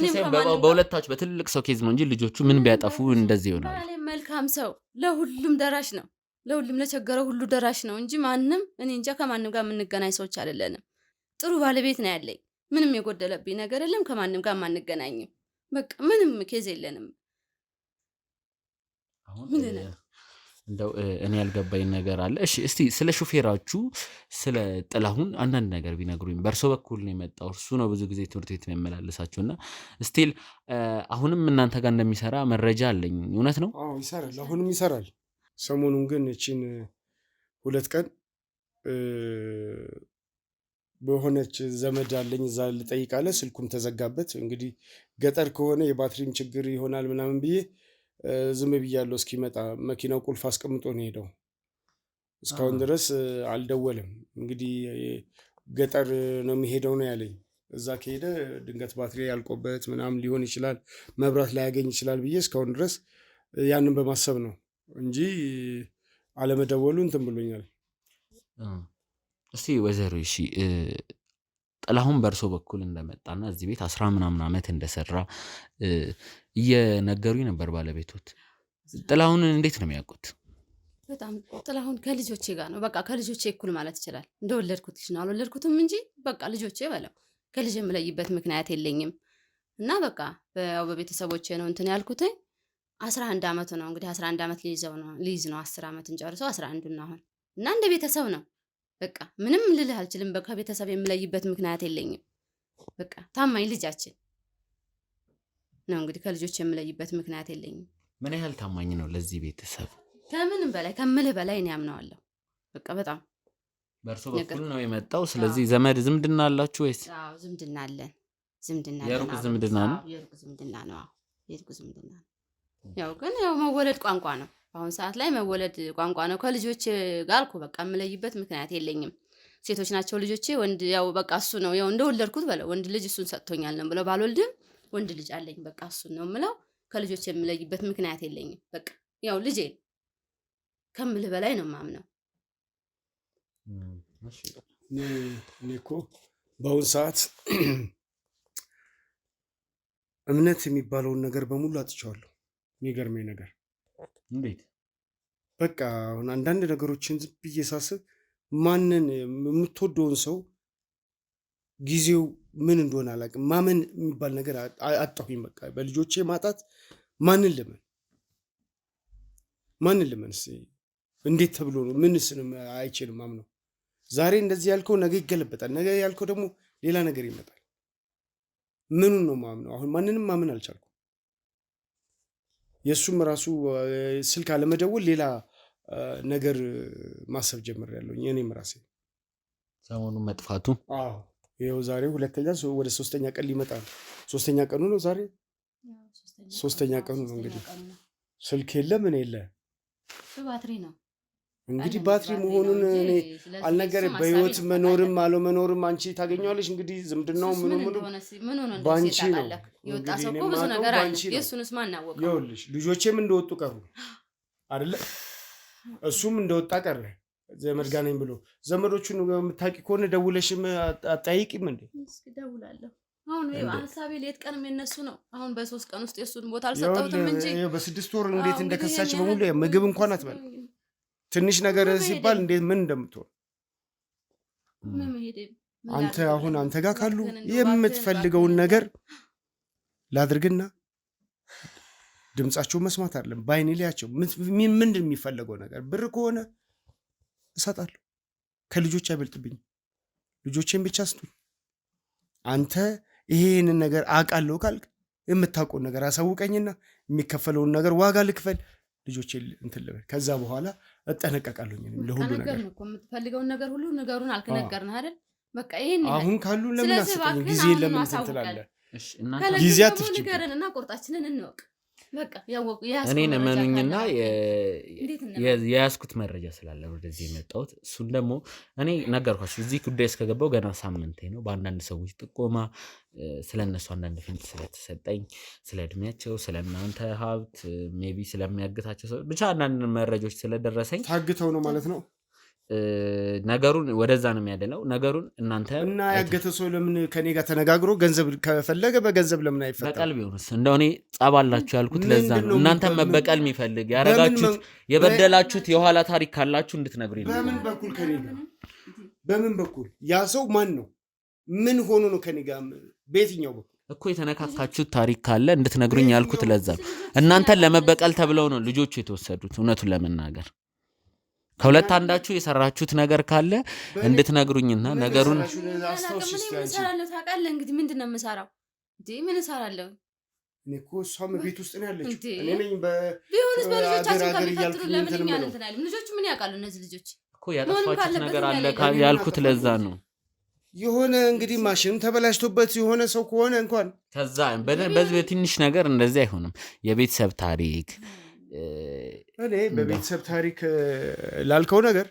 Speaker 2: በሁለታችሁ በትልቅ ሰው ኬዝ ነው እንጂ ልጆቹ ምን ቢያጠፉ እንደዚህ ይሆናል።
Speaker 3: ባሌም መልካም ሰው ለሁሉም ደራሽ ነው። ለሁሉም ለቸገረው ሁሉ ደራሽ ነው እንጂ ማንም እኔ እንጃ ከማንም ጋር የምንገናኝ ሰዎች አይደለንም። ጥሩ ባለቤት ነው ያለኝ። ምንም የጎደለብኝ ነገር የለም። ከማንም ጋር ማንገናኝም። በቃ ምንም ኬዝ የለንም።
Speaker 2: ምን እንደው እኔ ያልገባኝ ነገር አለ። እሺ እስቲ ስለ ሹፌራችሁ ስለ ጥላሁን አንዳንድ ነገር ቢነግሩኝ። በእርሶ በኩል ነው የመጣው፣ እርሱ ነው ብዙ ጊዜ ትምህርት ቤት የሚያመላልሳችሁና ስቲል አሁንም እናንተ ጋር እንደሚሰራ መረጃ አለኝ። እውነት ነው?
Speaker 1: አዎ ይሰራል፣ አሁንም ይሰራል። ሰሞኑን ግን እቺን 2 ቀን በሆነች ዘመድ አለኝ እዛ ልጠይቃለ፣ ስልኩም ተዘጋበት። እንግዲህ ገጠር ከሆነ የባትሪም ችግር ይሆናል ምናምን ብዬ ዝም ብያለሁ። እስኪመጣ መኪናው ቁልፍ አስቀምጦ ነው ሄደው። እስካሁን ድረስ አልደወለም። እንግዲህ ገጠር ነው የሚሄደው ነው ያለኝ። እዛ ከሄደ ድንገት ባትሪ ያልቆበት ምናምን ሊሆን ይችላል፣ መብራት ላያገኝ ይችላል ብዬ እስካሁን ድረስ ያንን በማሰብ ነው እንጂ አለመደወሉ እንትን ብሎኛል።
Speaker 2: እስቲ ወይዘሮ እሺ ጥላሁን በእርሶ በኩል እንደመጣና እዚህ ቤት 10 ምናምን ዓመት እንደሰራ እየነገሩኝ ነበር ባለቤቶት። ጥላሁንን እንዴት ነው የሚያውቁት?
Speaker 3: በጣም ጥላሁን ከልጆቼ ጋር ነው። በቃ ከልጆቼ እኩል ማለት ይችላል። እንደወለድኩት ልጅ ነው። አልወለድኩትም እንጂ በቃ ልጆቼ በለው። ከልጅ የምለይበት ምክንያት የለኝም። እና በቃ በቤተሰቦቼ ነው እንትን ያልኩትኝ። 11 ዓመቱ ነው እንግዲህ 11 ዓመት ሊይዝ ነው 10 ዓመትን ጨርሶ 11ዱን አሁን እና እንደ ቤተሰብ ነው። በቃ ምንም ልልህ አልችልም። ከቤተሰብ የምለይበት ምክንያት የለኝም። በቃ ታማኝ ልጃችን ነው እንግዲህ ከልጆች የምለይበት ምክንያት የለኝም።
Speaker 2: ምን ያህል ታማኝ ነው ለዚህ ቤተሰብ?
Speaker 3: ከምንም በላይ ከምልህ በላይ እኔ አምነዋለሁ። በቃ በጣም
Speaker 2: በእርሶ በኩል ነው የመጣው። ስለዚህ ዘመድ ዝምድና አላችሁ ወይስ?
Speaker 3: አዎ ዝምድና አለን። ዝምድና
Speaker 2: የሩቅ ዝምድና ነው?
Speaker 3: የሩቅ ዝምድና ነው። የሩቅ ዝምድና ነው። ያው ግን ያው መወለድ ቋንቋ ነው። በአሁን ሰዓት ላይ መወለድ ቋንቋ ነው። ከልጆች ጋር አልኩ በቃ የምለይበት ምክንያት የለኝም። ሴቶች ናቸው ልጆቼ። ወንድ ያው በቃ እሱ ነው ያው እንደወለድኩት በለው ወንድ ልጅ እሱን ሰጥቶኛል ነው ብለው ባልወልድም ወንድ ልጅ አለኝ በቃ እሱን ነው የምለው። ከልጆች የምለይበት ምክንያት የለኝም። በቃ ያው ልጄ ከምልህ በላይ ነው የማምነው።
Speaker 1: እኔ እኮ በአሁን ሰዓት እምነት የሚባለውን ነገር በሙሉ አጥቼዋለሁ። የሚገርመኝ ነገር
Speaker 2: እንዴት
Speaker 1: በቃ አሁን አንዳንድ ነገሮችን ዝም ብዬ ሳስብ ማንን የምትወደውን ሰው ጊዜው ምን እንደሆነ አላውቅም። ማመን የሚባል ነገር አጣሁኝ። በቃ በልጆቼ ማጣት ማንን ልመን እንዴት ተብሎ ነው? ምንስ አይችልም ማምነው። ዛሬ እንደዚህ ያልከው ነገ ይገለበጣል። ነገ ያልከው ደግሞ ሌላ ነገር ይመጣል። ምኑን ነው ማምነው? አሁን ማንንም ማመን አልቻልኩም። የእሱም ራሱ ስልክ አለመደወል ሌላ ነገር ማሰብ ጀምሬያለሁ። እኔም ራሴ
Speaker 2: ሰሞኑን መጥፋቱ
Speaker 1: ይኸው ዛሬ ሁለተኛ ወደ 3ኛ ቀን ሊመጣ ነው። 3ኛ ቀኑ ነው ዛሬ 3ኛ ቀኑ ነው። እንግዲህ ስልክ የለ ምን የለ
Speaker 3: ባትሪ ነው
Speaker 1: እንግዲህ ባትሪ መሆኑን እኔ አልነገርም። በህይወት መኖርም አለመኖርም አንቺ ታገኘዋለሽ። እንግዲህ ዝምድናው ምኑ ባንቺ ነው።
Speaker 3: የወጣ ሰው እኮ ብዙ ነገር አለ። የእሱንስ ማን አወቀው?
Speaker 1: ይኸውልሽ ልጆቼም እንደወጡ ቀሩ አይደለ? እሱም እንደወጣ ቀረ። ዘመድ ጋር ነኝ ብሎ ዘመዶቹን የምታውቂ ከሆነ ደውለሽም አጠያይቂም እንዴ?
Speaker 3: ደውላለሁ። አሁን ሀሳቤ ሌት ቀንም የነሱ ነው። አሁን በ3 ቀን ውስጥ የእሱን ቦታ አልሰጠሁትም እንጂ
Speaker 1: በ6 ወር እንዴት እንደከሳች በሙሉ ምግብ እንኳን አትበል። ትንሽ ነገር ሲባል እንዴት ምን እንደምትሆን አንተ ጋር ካሉ የምትፈልገውን ነገር ላድርግና ድምጻቸው መስማት አይደለም ባይኔ ሊያቸው ምንድን የሚፈለገው ነገር ብር ከሆነ እሰጣለሁ። ከልጆች አይበልጥብኝ። ልጆቼን ብቻ ስጡኝ። አንተ ይሄንን ነገር አውቃለሁ ካልክ የምታውቀውን ነገር አሳውቀኝና የሚከፈለውን ነገር ዋጋ ልክፈል። ልጆቼ እንትን ልበል። ከዛ በኋላ እጠነቀቃለሁ ለሁሉ ነገር።
Speaker 3: የምትፈልገውን ነገር ሁሉ ነገሩን አልከነገርንህ አይደል? በቃ ይሄን
Speaker 1: አሁን ካሉ ለምን አሰጠኝ ጊዜ ለምን ትላለህ?
Speaker 2: እሺ እና
Speaker 1: ጊዜ አትፍጭ
Speaker 3: ንገረንና ቁርጣችንን እንወቅ። በቃ ያወቁ
Speaker 2: እኔን እመኑኝና የያዝኩት መረጃ ስላለ ወደዚህ የመጣሁት እሱን ደግሞ እኔ ነገርኳችሁ። እዚህ ጉዳይ እስከገባው ገና ሳምንቴ ነው። በአንዳንድ ሰዎች ጥቆማ ስለነሱ አንዳንድ ፍንጭ ስለተሰጠኝ ስለ እድሜያቸው፣ ስለእናንተ ሀብት ሜቢ ስለሚያግታቸው ሰው ብቻ አንዳንድ መረጃዎች ስለደረሰኝ
Speaker 1: ታግተው ነው ማለት ነው።
Speaker 2: ነገሩን ወደዛ ነው የሚያደላው። ነገሩን እናንተ
Speaker 1: እና ያገተ ሰው ለምን ከኔ ጋር ተነጋግሮ ገንዘብ ከፈለገ በገንዘብ ለምን አይፈታም?
Speaker 2: በቀል ቢሆንስ እንደው እኔ ጸባላችሁ ያልኩት ለዛ ነው። እናንተ መበቀል የሚፈልግ ያረጋችሁት የበደላችሁት የኋላ ታሪክ ካላችሁ እንድትነግሩኝ ነው።
Speaker 1: በምን በኩል ከኔ ጋር በምን በኩል ያ ሰው ማን ነው? ምን ሆኖ ነው ከኔ ጋር? በየትኛው በኩል
Speaker 2: እኮ የተነካካችሁት ታሪክ ካለ እንድትነግሩኝ ያልኩት ለዛ ነው። እናንተን ለመበቀል ተብለው ነው ልጆቹ የተወሰዱት። እውነቱን ለመናገር ከሁለት አንዳችሁ የሰራችሁት ነገር ካለ እንድትነግሩኝና ነገሩን
Speaker 3: እሰራለሁ። ታውቃለህ እንግዲህ ምንድን ነው የምሰራው? ምን እሰራለሁ?
Speaker 1: እኔ እኮ እሷም ቤት ውስጥ ነው ያለችው። እኔ ነኝ
Speaker 3: ቢሆንስ በልጆቻችን ከሚፈጥሩ ለምን እኛ እንትን አይልም? ልጆቹ ምን ያውቃሉ? እነዚህ ልጆች
Speaker 2: እኮ ያጠፋችሁት ነገር አለ ያልኩት ለዛ ነው።
Speaker 1: የሆነ እንግዲህ ማሽን ተበላሽቶበት የሆነ ሰው ከሆነ እንኳን
Speaker 2: ከዛ በዚህ ትንሽ ነገር እንደዚህ አይሆንም። የቤተሰብ ታሪክ
Speaker 1: እኔ በቤተሰብ ታሪክ ላልከው ነገር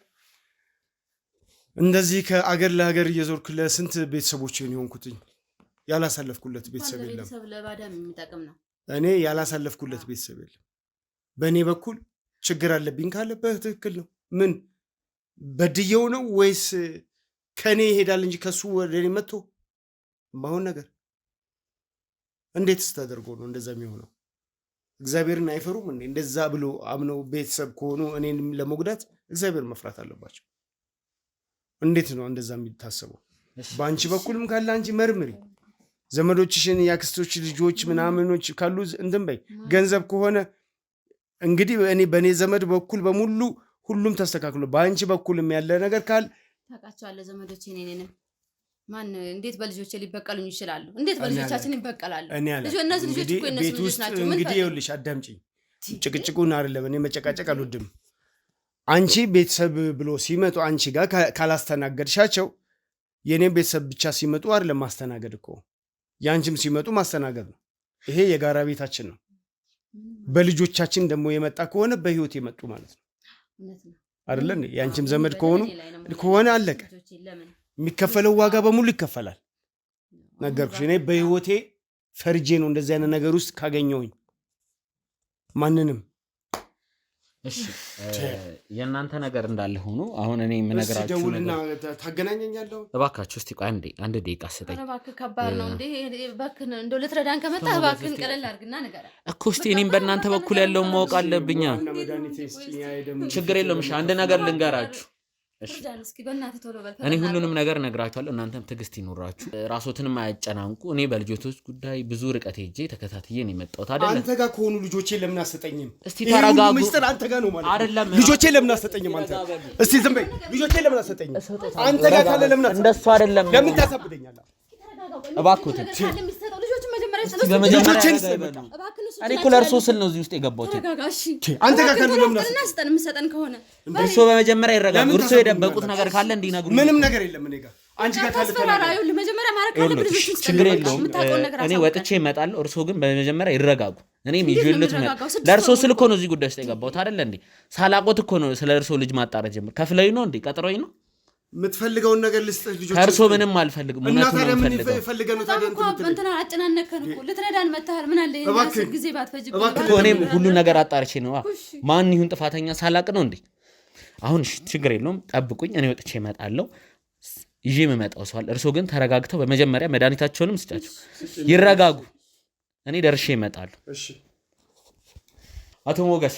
Speaker 1: እንደዚህ ከአገር ለሀገር እየዞርክ ለስንት ቤተሰቦች የሆንኩትኝ ያላሳለፍኩለት ቤተሰብ የለም። እኔ ያላሳለፍኩለት ቤተሰብ የለም። በእኔ በኩል ችግር አለብኝ ካለ በትክክል ነው። ምን በድየው ነው ወይስ ከእኔ ይሄዳል እንጂ ከሱ ወደ እኔ መጥቶ ማሆን ነገር እንዴት ስታደርጎ ነው እንደዛ የሚሆነው? እግዚአብሔርን አይፈሩም እንዴ? እንደዛ ብሎ አምነው ቤተሰብ ከሆኑ እኔንም ለመጉዳት እግዚአብሔር መፍራት አለባቸው። እንዴት ነው እንደዛ የሚታሰበው? በአንቺ በኩልም ካለ አንቺ መርምሪ። ዘመዶችሽን የአክስቶች ልጆች ምናምኖች ካሉ እንትን በይ። ገንዘብ ከሆነ እንግዲህ እኔ በእኔ ዘመድ በኩል በሙሉ ሁሉም ተስተካክሎ በአንቺ በኩልም ያለ ነገር ካል
Speaker 3: ታውቃቸዋለህ። ዘመዶች እኔንም ማን እንዴት በልጆቼ ሊበቀሉኝ ይችላሉ? እንዴት በልጆቻችን ይበቀላሉ? እነዚህ ልጆች እኮ እነሱ ልጆች ናቸው።
Speaker 1: እንግዲህ ይኸውልሽ አዳምጪኝ። ጭቅጭቁን አይደለም እኔ መጨቃጨቅ አልወድም። አንቺ ቤተሰብ ብሎ ሲመጡ አንቺ ጋር ካላስተናገድሻቸው የኔም ቤተሰብ ብቻ ሲመጡ አይደለም ማስተናገድ እኮ ያንቺም ሲመጡ ማስተናገድ ነው። ይሄ የጋራ ቤታችን ነው። በልጆቻችን ደግሞ የመጣ ከሆነ በህይወት የመጡ ማለት ነው አይደለ? ያንቺም ዘመድ ከሆነ አለቀ። የሚከፈለው ዋጋ በሙሉ ይከፈላል። ነገርኩሽ። እኔ በህይወቴ ፈርጄ ነው እንደዚህ አይነት ነገር ውስጥ ካገኘውኝ ማንንም።
Speaker 2: እሺ የእናንተ ነገር እንዳለ ሆኖ አሁን እኔ የምነግራችሁ
Speaker 1: ደውልና ታገናኘኛለሁ።
Speaker 2: እባካችሁ እስቲ ቆይ አንድ ደቂቃ ስጠኝ።
Speaker 3: እባክህ ከባድ ነው እንዴ? እባክህ እንደው ልትረዳን ከመጣህ እባክህን ቀለል አድርግና ንገረን
Speaker 2: እኮ እስቲ። እኔም በእናንተ በኩል ያለውን ማወቅ አለብኛ። ችግር የለውም። እሺ አንድ ነገር ልንገራችሁ። እኔ ሁሉንም ነገር እነግራችኋለሁ። እናንተም ትዕግስት ይኖራችሁ፣ ራስዎትንም አያጨናንቁ። እኔ በልጆቶች ጉዳይ ብዙ ርቀት ሄጄ ተከታትዬ ነው የመጣሁት አይደል?
Speaker 1: አንተ ጋር ከሆኑ ልጆቼ ለምን አሰጠኝም?
Speaker 2: እስቲ ተረጋጉ።
Speaker 1: ሚስጥር አንተ ጋር ነው ማለት
Speaker 2: አይደለም?
Speaker 1: ልጆቼ ለምን አሰጠኝም? አንተ እስቲ ዝም በይ። ልጆቼ ለምን አሰጠኝም? አንተ ጋር ካለ ለምን አሰጠኝም?
Speaker 2: እንደሱ አይደለም።
Speaker 1: ለምን ታሳብደኛለህ?
Speaker 2: እባክዎት እኔ እኮ ለእርሶ ስል ነው እዚህ ውስጥ የገባሁት።
Speaker 1: አንተ ጋር ካለ ለምን አሰጠን
Speaker 3: ከሆነ
Speaker 2: እርሶ በመጀመሪያ ይረጋሉ። እርሶ የደበቁት ነገር ካለ እንዲነግሩ።
Speaker 1: ምንም ነገር የለም እኔ ጋር። አንቺ ጋር ካለ
Speaker 2: ችግር የለውም። እኔ ወጥቼ እመጣለሁ። እርሶ ግን በመጀመሪያ ይረጋጉ። እኔም ይዤልዎት ለእርሶ ስል እኮ ነው እዚህ ጉዳይ ውስጥ የገባሁት አይደለ እንዴ? ሳላቆት እኮ ነው ስለ እርሶ ልጅ ማጣራት ጀምር። ከፍለኝ ነው እንዴ? ቀጥሮኝ ነው?
Speaker 1: የምትፈልገውን ነገር ልስጥህ። ልጆች
Speaker 2: ከእርሶ ምንም አልፈልግም። እውነቱን ነው
Speaker 3: የምፈልገው። አጨናነከን እኮ ልትረዳን መታሃል። ምን አለ ጊዜ ባትፈጅብህ።
Speaker 2: እኔም ሁሉን ነገር አጣርቼ ነው። ማን ይሁን ጥፋተኛ ሳላቅ ነው እንዴ? አሁን ችግር የለውም፣ ጠብቁኝ። እኔ ወጥቼ እመጣለሁ። ይዤ የምመጣው ሰዋል። እርሶ ግን ተረጋግተው በመጀመሪያ መድኃኒታቸውንም ስጫቸው፣ ይረጋጉ። እኔ ደርሼ እመጣለሁ። አቶ ሞገስ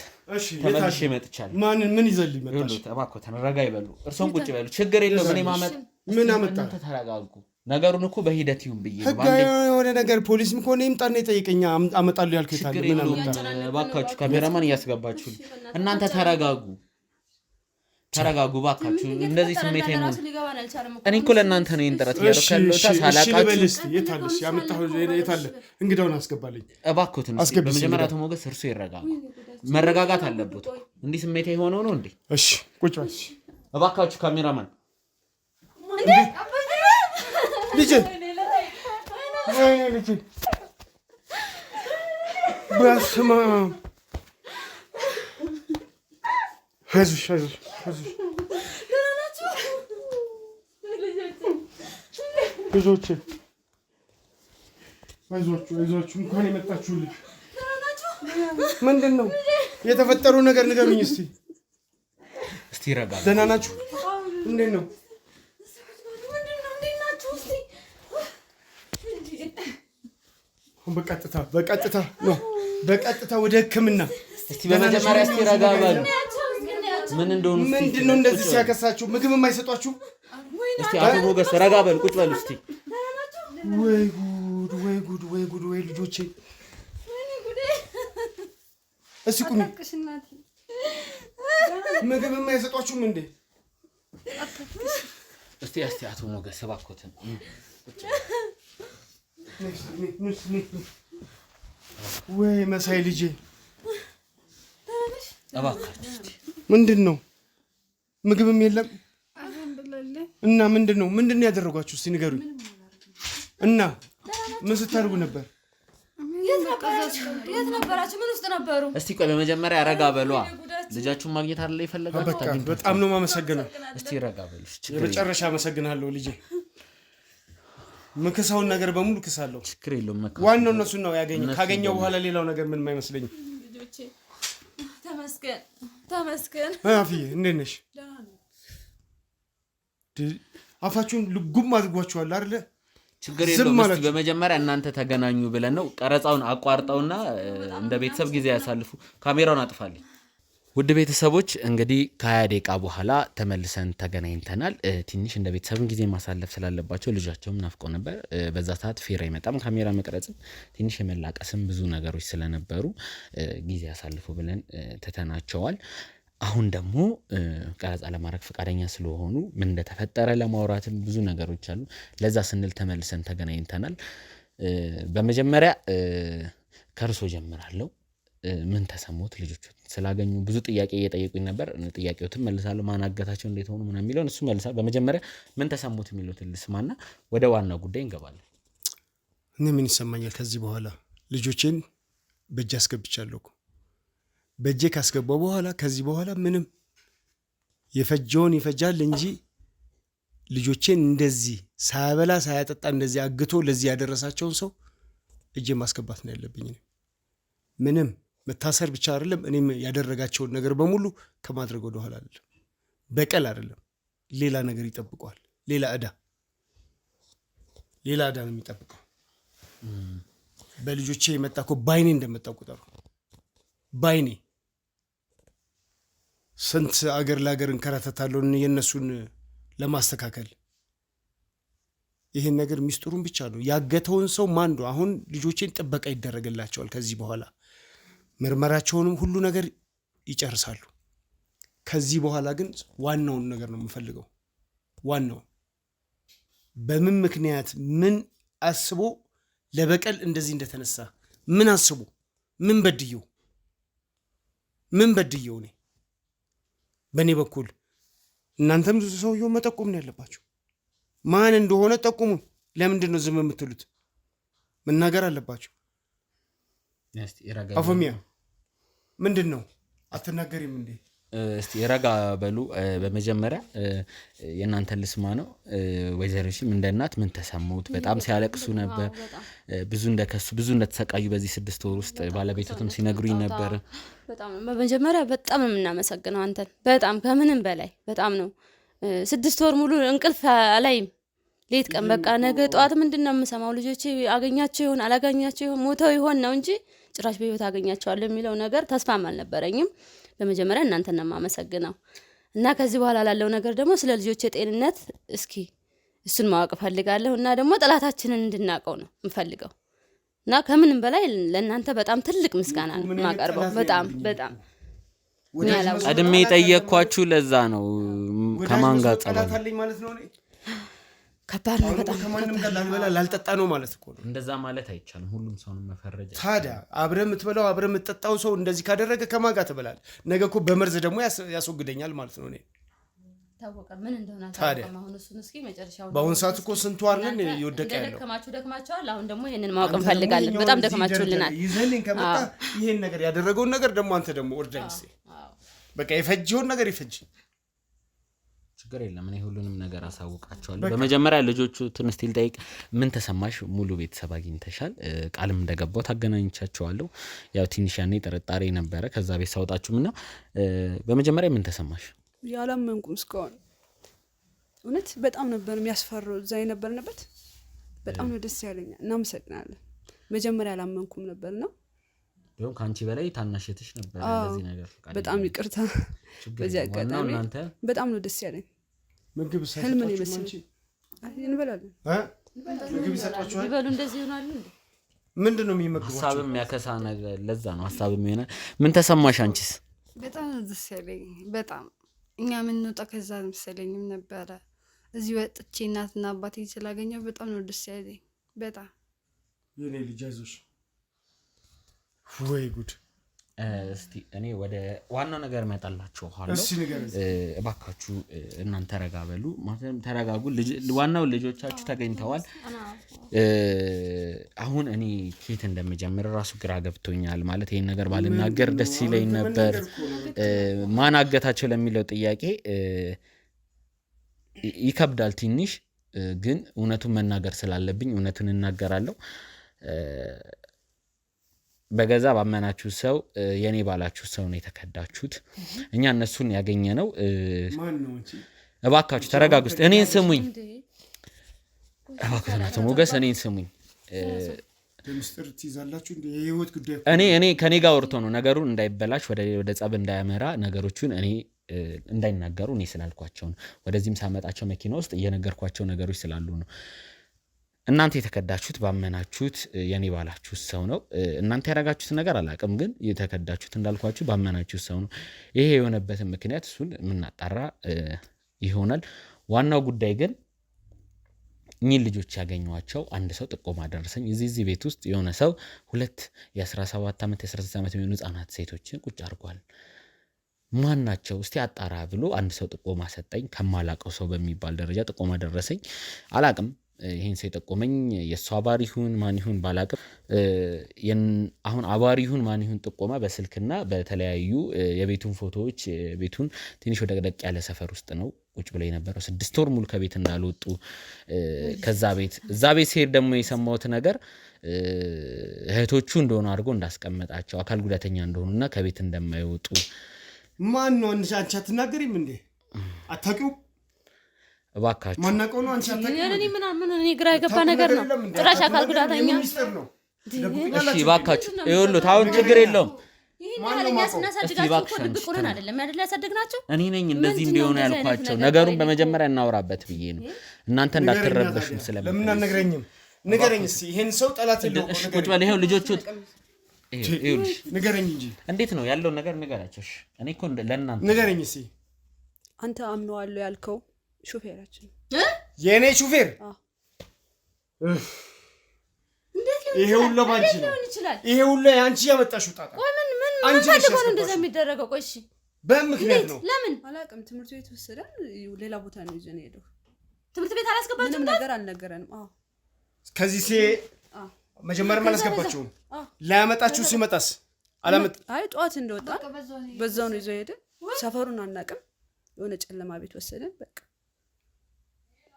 Speaker 2: ተመልሼ እመጥቻለሁ።
Speaker 1: ምን ይዘልኝ መጣሽ?
Speaker 2: እባክዎትን ረጋ ይበሉ። እርሶም ቁጭ ይበሉ። ችግር የለውም። እኔ
Speaker 1: ምን አመጣ?
Speaker 2: ተረጋጉ። ነገሩን እኮ በሂደት ይሁን ብዬ ነው።
Speaker 1: ህጋዊ የሆነ ነገር ፖሊስም ከሆነ ይምጣና ይጠይቀኛ። አመጣለሁ ያልከው ይታል። ምን አመጣ?
Speaker 2: እባካችሁ ካሜራማን እያስገባችሁ እናንተ ተረጋጉ። ተረጋጉ ባካችሁ። እንደዚህ ስሜት አይሆን። እኔ እኮ ለእናንተ ነው ኢንተረስት ያለው ካለው ታላቃችሁ
Speaker 1: የታለሽ ያመጣው የታለ? እንግዳውን አስገባልኝ
Speaker 2: እባክዎትን። በመጀመሪያ ተሞገስ እርሱ ይረጋጉ። መረጋጋት አለበት። እንዲህ ስሜት የሆነው ነው እንዴ?
Speaker 1: እሺ ቁጭ በል
Speaker 2: እባካችሁ ካሜራማን።
Speaker 1: ልጄ ወይኔ ልጄ በስመ አብ አይዞሽ አይዞሽ አይዞሽ ልጆቼ አይዟችሁ እንኳን የመጣችሁልኝ ምንድን ነው የተፈጠረው ነገር ንገሩኝ እስቲ
Speaker 2: ረጋ
Speaker 1: ደህና ናችሁ እንዴት ነው በቀጥታ ወደ ህክምና
Speaker 2: እስቲ በመጀመሪያ እስቲ ረጋ በሉ
Speaker 1: ምንድነው እንደዚህ ሲያከሳችሁ ምግብ የማይሰጧችሁ
Speaker 2: እስቲ አቶ ሞገስ ረጋ በሉ ቁጭ በሉ እስቲ
Speaker 1: ወይ ጉድ ወይ ልጆቼ እስቲ ቁሚ ምግብ የማይሰጧችሁም እንዴ
Speaker 2: እስቲ አቶ ሞገስ እባክዎትን
Speaker 1: ወይ መሳይ ልጄ
Speaker 2: እባክዎት እስቲ
Speaker 1: ምንድነው ምግብም የለም እና ምንድነው ያደረጓችሁ እስቲ ንገሩኝ እና ምን ስታደርጉ ነበር
Speaker 3: የት ነበራችሁ ምን ውስጥ ነበሩ
Speaker 2: እስቲ ቆይ በመጀመሪያ ረጋ በሉ ልጃችሁን ማግኘት አይደለ ይፈልጋችሁ
Speaker 1: በጣም ነው ማመሰግነው
Speaker 2: እስቲ ረጋ በሉ
Speaker 1: የመጨረሻ አመሰግናለሁ ልጄ ምክሳውን ነገር በሙሉ ክሳለሁ
Speaker 2: ችግር የለውም
Speaker 1: ዋናው እነሱ ነው ካገኘው በኋላ ሌላው ነገር ምንም አይመስለኝም
Speaker 3: ልጆቼ ተመስገን
Speaker 1: አፍዬ እንዴት ነሽ አፋችሁን ልጉም አድርጓችኋል አይደለ
Speaker 2: ችግር የለውም እስቲ በመጀመሪያ እናንተ ተገናኙ ብለን ነው ቀረጻውን አቋርጠውና እንደ ቤተሰብ ጊዜ ያሳልፉ ካሜራውን አጥፋልኝ ውድ ቤተሰቦች እንግዲህ ከ20 ደቂቃ በኋላ ተመልሰን ተገናኝተናል ትንሽ እንደ ቤተሰብን ጊዜ ማሳለፍ ስላለባቸው ልጃቸውም ናፍቆ ነበር በዛ ሰዓት ፌራ አይመጣም ካሜራ መቅረጽም ትንሽ የመላቀስም ብዙ ነገሮች ስለነበሩ ጊዜ ያሳልፉ ብለን ተተናቸዋል አሁን ደግሞ ቀረጻ ለማድረግ ፈቃደኛ ስለሆኑ ምን እንደተፈጠረ ለማውራትም ብዙ ነገሮች አሉ ለዛ ስንል ተመልሰን ተገናኝተናል በመጀመሪያ ከርሶ ጀምራለሁ ምን ተሰሙት ልጆቹ ስላገኙ ብዙ ጥያቄ እየጠየቁኝ ነበር ጥያቄዎችን መልሳለሁ ማናገታቸው እንዴት ሆኖ ምናምን የሚለውን እሱ መልሳለሁ በመጀመሪያ ምን ተሰሙት የሚሉትን ልስማና ወደ ዋናው ጉዳይ እንገባለን
Speaker 1: እኔ ምን ይሰማኛል ከዚህ በኋላ ልጆቼን በእጅ አስገብቻለሁ በእጄ ካስገባው በኋላ ከዚህ በኋላ ምንም የፈጀውን ይፈጃል እንጂ ልጆቼን እንደዚህ ሳያበላ ሳያጠጣ እንደዚህ አግቶ ለዚህ ያደረሳቸውን ሰው እጄ ማስገባት ነው ያለብኝ ምንም መታሰር ብቻ አይደለም እኔም ያደረጋቸውን ነገር በሙሉ ከማድረግ ወደ ኋላ አይደለም በቀል አይደለም ሌላ ነገር ይጠብቀዋል ሌላ ዕዳ ነው የሚጠብቀው በልጆቼ የመጣኮ ባይኔ እንደመጣው ቁጠሩ ባይኔ ስንት አገር ለአገር እንከራተታለሁ የነሱን ለማስተካከል ይሄን ነገር ሚስጥሩን ብቻ ነው ያገተውን ሰው ማን ነው አሁን ልጆቼን ጥበቃ ይደረግላቸዋል ከዚህ በኋላ ምርመራቸውንም ሁሉ ነገር ይጨርሳሉ ከዚህ በኋላ ግን ዋናውን ነገር ነው የምፈልገው ዋናው በምን ምክንያት ምን አስቦ ለበቀል እንደዚህ እንደተነሳ ምን አስቦ ምን በድየው ነው በኔ በኩል እናንተም ሰውየው መጠቆም ነው ያለባችሁ ማን እንደሆነ ጠቁሙን ለምንድን ነው ዝም የምትሉት መናገር አለባችሁ አፈሚያ ምንድን ነው አትናገሪም እንዴ
Speaker 2: እስቲ ረጋ በሉ በመጀመሪያ የናንተ ልስማ ነው ወይዘሪሽም እንደ እናት ምን ተሰሙት በጣም ሲያለቅሱ ነበር ብዙ እንደከሱ ብዙ እንደተሰቃዩ በዚህ 6 ወር ውስጥ ባለቤቱም ሲነግሩኝ ነበር
Speaker 3: በጣም በመጀመሪያ በጣም የምናመሰግነው አንተን በጣም ከምንም በላይ በጣም ነው 6 ወር ሙሉ እንቅልፍ አላይም ሌት ቀን በቃ ነገ ጧት ምንድነው የምሰማው ልጆቼ አገኛቸው ይሆን አላገኛቸው ይሆን ሞተው ይሆን ነው እንጂ ጭራሽ በህይወት አገኛቸዋለሁ የሚለው ነገር ተስፋም አልነበረኝም በመጀመሪያ እናንተን ነው የማመሰግነው እና ከዚህ በኋላ ላለው ነገር ደግሞ ስለ ልጆቼ ጤንነት እስኪ እሱን ማወቅ ፈልጋለሁ እና ደግሞ ጠላታችንን እንድናቀው ነው የምፈልገው እና ከምንም በላይ ለእናንተ በጣም ትልቅ ምስጋና ማቀርበው በጣም
Speaker 2: ቀድሜ ጠየቅኳችሁ ለዛ ነው ከማን ጋር
Speaker 1: ጸባለኝ ማለት ነው
Speaker 3: ከባድ ነው በጣም
Speaker 1: ከማንም ጋር ላልበላ ላልጠጣ ነው ማለት እኮ ነው
Speaker 2: እንደዛ ማለት አይቻልም ሁሉም ሰው ነው መፈረጃ
Speaker 1: ታዲያ አብረህ የምትበላው አብረህ የምትጠጣው ሰው እንደዚህ ካደረገ ከማን ጋር ትበላለህ ነገ እኮ በመርዝ ደግሞ ያስወግደኛል ማለት ነው
Speaker 3: ይታወቃል ምን እንደሆነ ታውቃለህ አሁን እሱን እስኪ መጨረሻው
Speaker 1: በአሁን ሰዓት እኮ ስንቱ አለን ይወደቀ ያለው
Speaker 3: ደከማችኋል አሁን ደግሞ ይሄንን ማወቅ እንፈልጋለን በጣም ደከማችሁልናል
Speaker 1: ይዘልን ከመጣ ይሄን ነገር ያደረገውን ነገር ደግሞ አንተ ደግሞ ወርዳይስ በቃ የፈጅውን ነገር ይፈጅ
Speaker 2: ችግር የለም እኔ ሁሉንም ነገር አሳውቃቸዋለሁ በመጀመሪያ ልጆቹ ትንስቲል ጠይቅ ምን ተሰማሽ ሙሉ ቤተሰብ አግኝተሻል ቃልም እንደገባው ታገናኝቻቸዋለሁ ያው ትንሽ ያኔ ጥርጣሬ ነበረ ከዛ ቤት ሳውጣችሁምና በመጀመሪያ ምን ተሰማሽ
Speaker 4: ያላመንኩም እስካሁን እውነት በጣም ነበር የሚያስፈራው እዛ የነበርንበት በጣም ነው ደስ ያለኝ እናመሰግናለን መጀመሪያ ያላመንኩም ነበርና
Speaker 2: ቢሆን ካንቺ በላይ ታናሽትሽ ነበር እንደዚህ ነገር ፈቃድ
Speaker 4: በጣም ይቅርታ በዚህ አጋጣሚ በጣም ነው ደስ ያለኝ
Speaker 1: ምግብ ሰጥቷችሁ አንቺ
Speaker 4: እንበላለን
Speaker 1: ምግብ ሰጥቷችሁ
Speaker 3: ይበሉ እንደዚህ ይሆናል እንዴ
Speaker 1: ምንድነው የሚመግቡት
Speaker 2: ሐሳብም ያከሳ ነገር ለዛ ነው ሐሳብም ይሆናል ምን ተሰማሽ አንቺስ
Speaker 5: በጣም ደስ ያለኝ በጣም እኛ ምን ነው ከዛ መሰለኝም ነበር እዚህ ወጥቼ እናትና አባቴ ስላገኘው በጣም ነው ደስ ያለኝ በጣም
Speaker 1: የኔ ልጅ አይዞሽ ወይ ጉድ
Speaker 2: እስቲ እኔ ወደ ዋናው ነገር መጣላችሁ ኋላ እባካችሁ እናንተ ተረጋበሉ ማለት ተረጋጉ ዋናው ልጆቻችሁ ተገኝተዋል አሁን እኔ ኬት እንደምጀምር ራሱ ግራ ገብቶኛል ማለት ይሄን ነገር ባልናገር ደስ ይለኝ ነበር ማን አገታቸው ለሚለው ጥያቄ ይከብዳል ትንሽ ግን እውነቱን መናገር ስላለብኝ እውነቱን እናገራለሁ በገዛ ባመናችሁ ሰው የኔ ባላችሁ ሰው ነው የተከዳችሁት እኛ እነሱን ያገኘነው
Speaker 1: ማን ነው እንጂ
Speaker 2: እባካችሁ ተረጋጉ እኔን ስሙኝ እባካችሁ ሞገስ እኔን ስሙኝ
Speaker 1: ምስጢር ትይዛላችሁ እንደ የህይወት ጉዳይ
Speaker 2: እኔ ከኔ ጋር ወርቶ ነው ነገሩን እንዳይበላሽ ወደ ጸብ እንዳያመራ ነገሮቹን እኔ እንዳይናገሩ እኔ ስላልኳቸው ነው ወደዚህም ሳመጣቸው መኪና ውስጥ እየነገርኳቸው ነገሮች ስላሉ ነው እናንተ የተከዳችሁት ባመናችሁት የኔ ባላችሁ ሰው ነው እናንተ ያረጋችሁት ነገር አላቅም ግን የተከዳችሁት እንዳልኳችሁ ባመናችሁት ሰው ነው ይሄ የሆነበት ምክንያት እሱን ምናጣራ ይሆናል ዋናው ጉዳይ ግን ኒል ልጆች ያገኙዋቸው አንድ ሰው ጥቆማ ደረሰኝ እዚህ ቤት ውስጥ የሆነ ሰው ሁለት የ17 ዓመት የ16 ዓመት የሚሆኑ ህፃናት ሴቶችን ቁጭ አድርጓል ማን ናቸው እስቲ አጣራ ብሎ አንድ ሰው ጥቆማ ሰጠኝ ከማላቀው ሰው በሚባል ደረጃ ጥቆማ ደረሰኝ አላቅም ይሄን ሰው ተቆመኝ የሷ አባሪሁን ማን ይሁን ባላቀም አሁን አባሪሁን ማን ይሁን ጥቆማ በስልክና በተለያዩ የቤቱን ፎቶዎች ቤቱን ትንሽ ወደ ደቅ ያለ ሰፈር ውስጥ ነው ቁጭ ብለው የነበረው 6 ወር ሙሉ ከቤት እንዳልወጡ ከዛ ቤት ሲሄድ ደግሞ የሰማሁት ነገር እህቶቹ እንደሆነ አድርጎ እንዳስቀመጣቸው አካል ጉዳተኛ እንደሆኑና ከቤት እንደማይወጡ
Speaker 1: ማን ነው አንቺ አትናገሪም እንዴ አታውቂው
Speaker 2: እባካችሁ
Speaker 1: ማናቀው ነው አንቺ አታውቂው
Speaker 3: እኔ ግራ የገባ ነገር ነው ጭራሽ አካል ጉዳተኛ
Speaker 2: እሺ እባካችሁ ይኸውልህ አሁን ችግር የለውም
Speaker 3: ይሄን ያለኛ ስናሳድጋችሁ ድብቅ ሆነን አይደለም አይደል ያሳደግናቸው
Speaker 2: እኔ ነኝ እንደዚህ እንዲሆኑ ያልኳቸው ነገሩን በመጀመሪያ እናወራበት ብዬ ነው እናንተ እንዳትረበሹም ስለምን
Speaker 1: ለምን አነግረኝም ንገረኝ እስቲ ይሄን ሰው ጠላት ነው
Speaker 2: ቁጭ በል ይሄው ልጆቹ ይኸውልሽ
Speaker 1: ንገረኝ እንጂ
Speaker 2: እንዴት ነው ያለው ነገር ንገራቸው እኔ እኮ ለእናንተ
Speaker 1: ንገረኝ እስቲ
Speaker 4: አንተ አምነዋለሁ ያልከው ሹፌራችን
Speaker 1: የኔ ሹፌር ይሄ ሁሉ ባንቺ ነው ይሄ ሁሉ ያንቺ ያመጣሽው ጣጣ
Speaker 3: ቆይ ምን ፈልጎ ነው እንደዛ የሚደረገው ቆይ እሺ
Speaker 1: በምክንያት ነው
Speaker 3: ለምን
Speaker 4: አላቅም ትምህርት ቤት ወሰደን ሌላ ቦታ ነው ይዘን ሄደው
Speaker 3: ትምህርት ቤት አላስገባችሁም
Speaker 4: ምንም ነገር አልነገረንም
Speaker 1: ከዚህ መጀመሪያ አላስገባችሁም ላያመጣችሁ ሲመጣስ አላመጣ
Speaker 4: አይ ጧት እንደወጣ በዛው ነው ይዘው ሄደ ሰፈሩን አናቅም የሆነ ጨለማ ቤት ወሰደን በቃ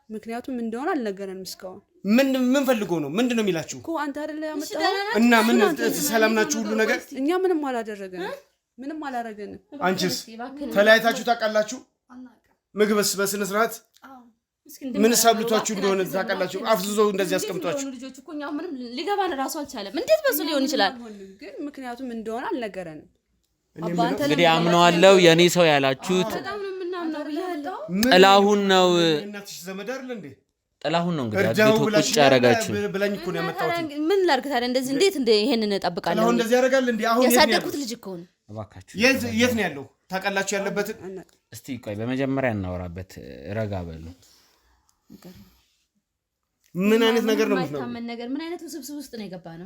Speaker 4: ምክንያቱም እንደሆነ አልነገረንም እስካሁን ምን
Speaker 1: ፈልጎ ነው ምንድነው የሚላችሁ
Speaker 4: እኮ አንተ አይደለ ያመጣው
Speaker 1: እና ምን ሰላም ናችሁ ሁሉ ነገር
Speaker 4: እኛ ምንም አላደረገንም
Speaker 1: አንቺስ ተለያይታችሁ ታውቃላችሁ ምግብስ በስነ ስርዓት ምን ሳብልቷችሁ እንደሆነ ታውቃላችሁ አፍዝዞ እንደዚህ ያስቀምጧችሁ
Speaker 3: ልጆች እኮ እኛው ምንም ሊገባን ራሱ አልቻለም እንዴት በሱ ሊሆን ይችላል
Speaker 4: ግን ምክንያቱም እንደሆነ አልነገረንም
Speaker 3: አባንተ
Speaker 2: እንግዲህ አምነዋለሁ የኔ ሰው ያላችሁት ጥላሁን ነው
Speaker 1: እናትሽ ዘመድ አይደል እንዴ
Speaker 2: ጥላሁን ነው እንግዲህ አግቶ ቁጭ ያረጋችሁ
Speaker 1: ብለኝ እኮ ነው ያመጣሁት
Speaker 3: ምን ላድርግ ታዲያ እንደዚህ እንዴት ይሄንን እጠብቃለሁ
Speaker 1: ጥላሁን እንደዚህ ያረጋል እንዴ አሁን
Speaker 3: ያሳደኩት ልጅ እኮ ነው
Speaker 2: እባካችሁ
Speaker 1: የት ነው ያለው ታውቃላችሁ ያለበትን
Speaker 2: እስቲ ቆይ በመጀመሪያ እናወራበት ረጋ በሉ
Speaker 1: ምን አይነት ነገር ነው
Speaker 3: ምን አይነት ውስብስብ ውስጥ ነው የገባ ነው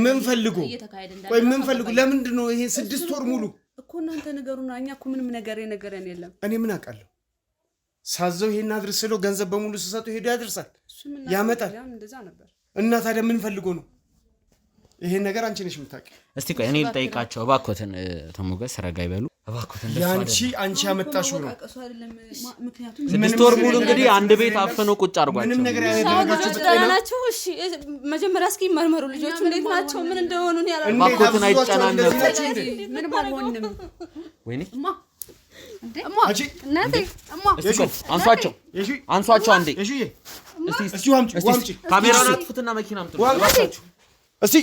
Speaker 1: ምን ፈልጉ ቆይ ምን ፈልጉ ለምንድን ነው ይሄ 6 ወር ሙሉ
Speaker 4: እኮ እናንተ ነገሩና እኛ እኮ ምንም ነገር የነገረን የለም
Speaker 1: እኔ ምን አውቃለሁ ሳዘው ይሄን አድርስ ስለው ገንዘብ በሙሉ ሲሰጡ ሄዶ ያደርሳል ያመጣል።
Speaker 4: እንደዛ ነበር።
Speaker 1: እና ታዲያ ምን ፈልጎ ነው? ይሄን ነገር አንቺ ነሽ የምታውቂው።
Speaker 2: እስቲ ቆይ እኔ ልጠይቃቸው እባክዎትን። ተሞገስ ረጋ ይበሉ እባክዎትን።
Speaker 1: አንቺ ያመጣሽው ነው።
Speaker 4: ምክንያቱም
Speaker 2: 6 ወር ሙሉ እንግዲህ አንድ ቤት አፍነው ቁጭ አድርጓቸው
Speaker 1: ምንም ነገር ያደረጋችሁ
Speaker 3: ደህና ናቸው? እሺ መጀመሪያ እስኪ መርመሩ። ልጆቹ እንዴት ናቸው? ምን እንደሆኑ ነው ያላችሁ?
Speaker 2: እባክዎትን አይጨናነቁ።
Speaker 4: ምንም አልሆንም።
Speaker 2: ወይኔ
Speaker 1: አንቺ
Speaker 5: እናቴ
Speaker 2: አንሷቸው አንዴ።
Speaker 1: እስቲ አምጪ
Speaker 2: ካሜራውን አጥፉትና መኪና አምጡ
Speaker 1: እስቲ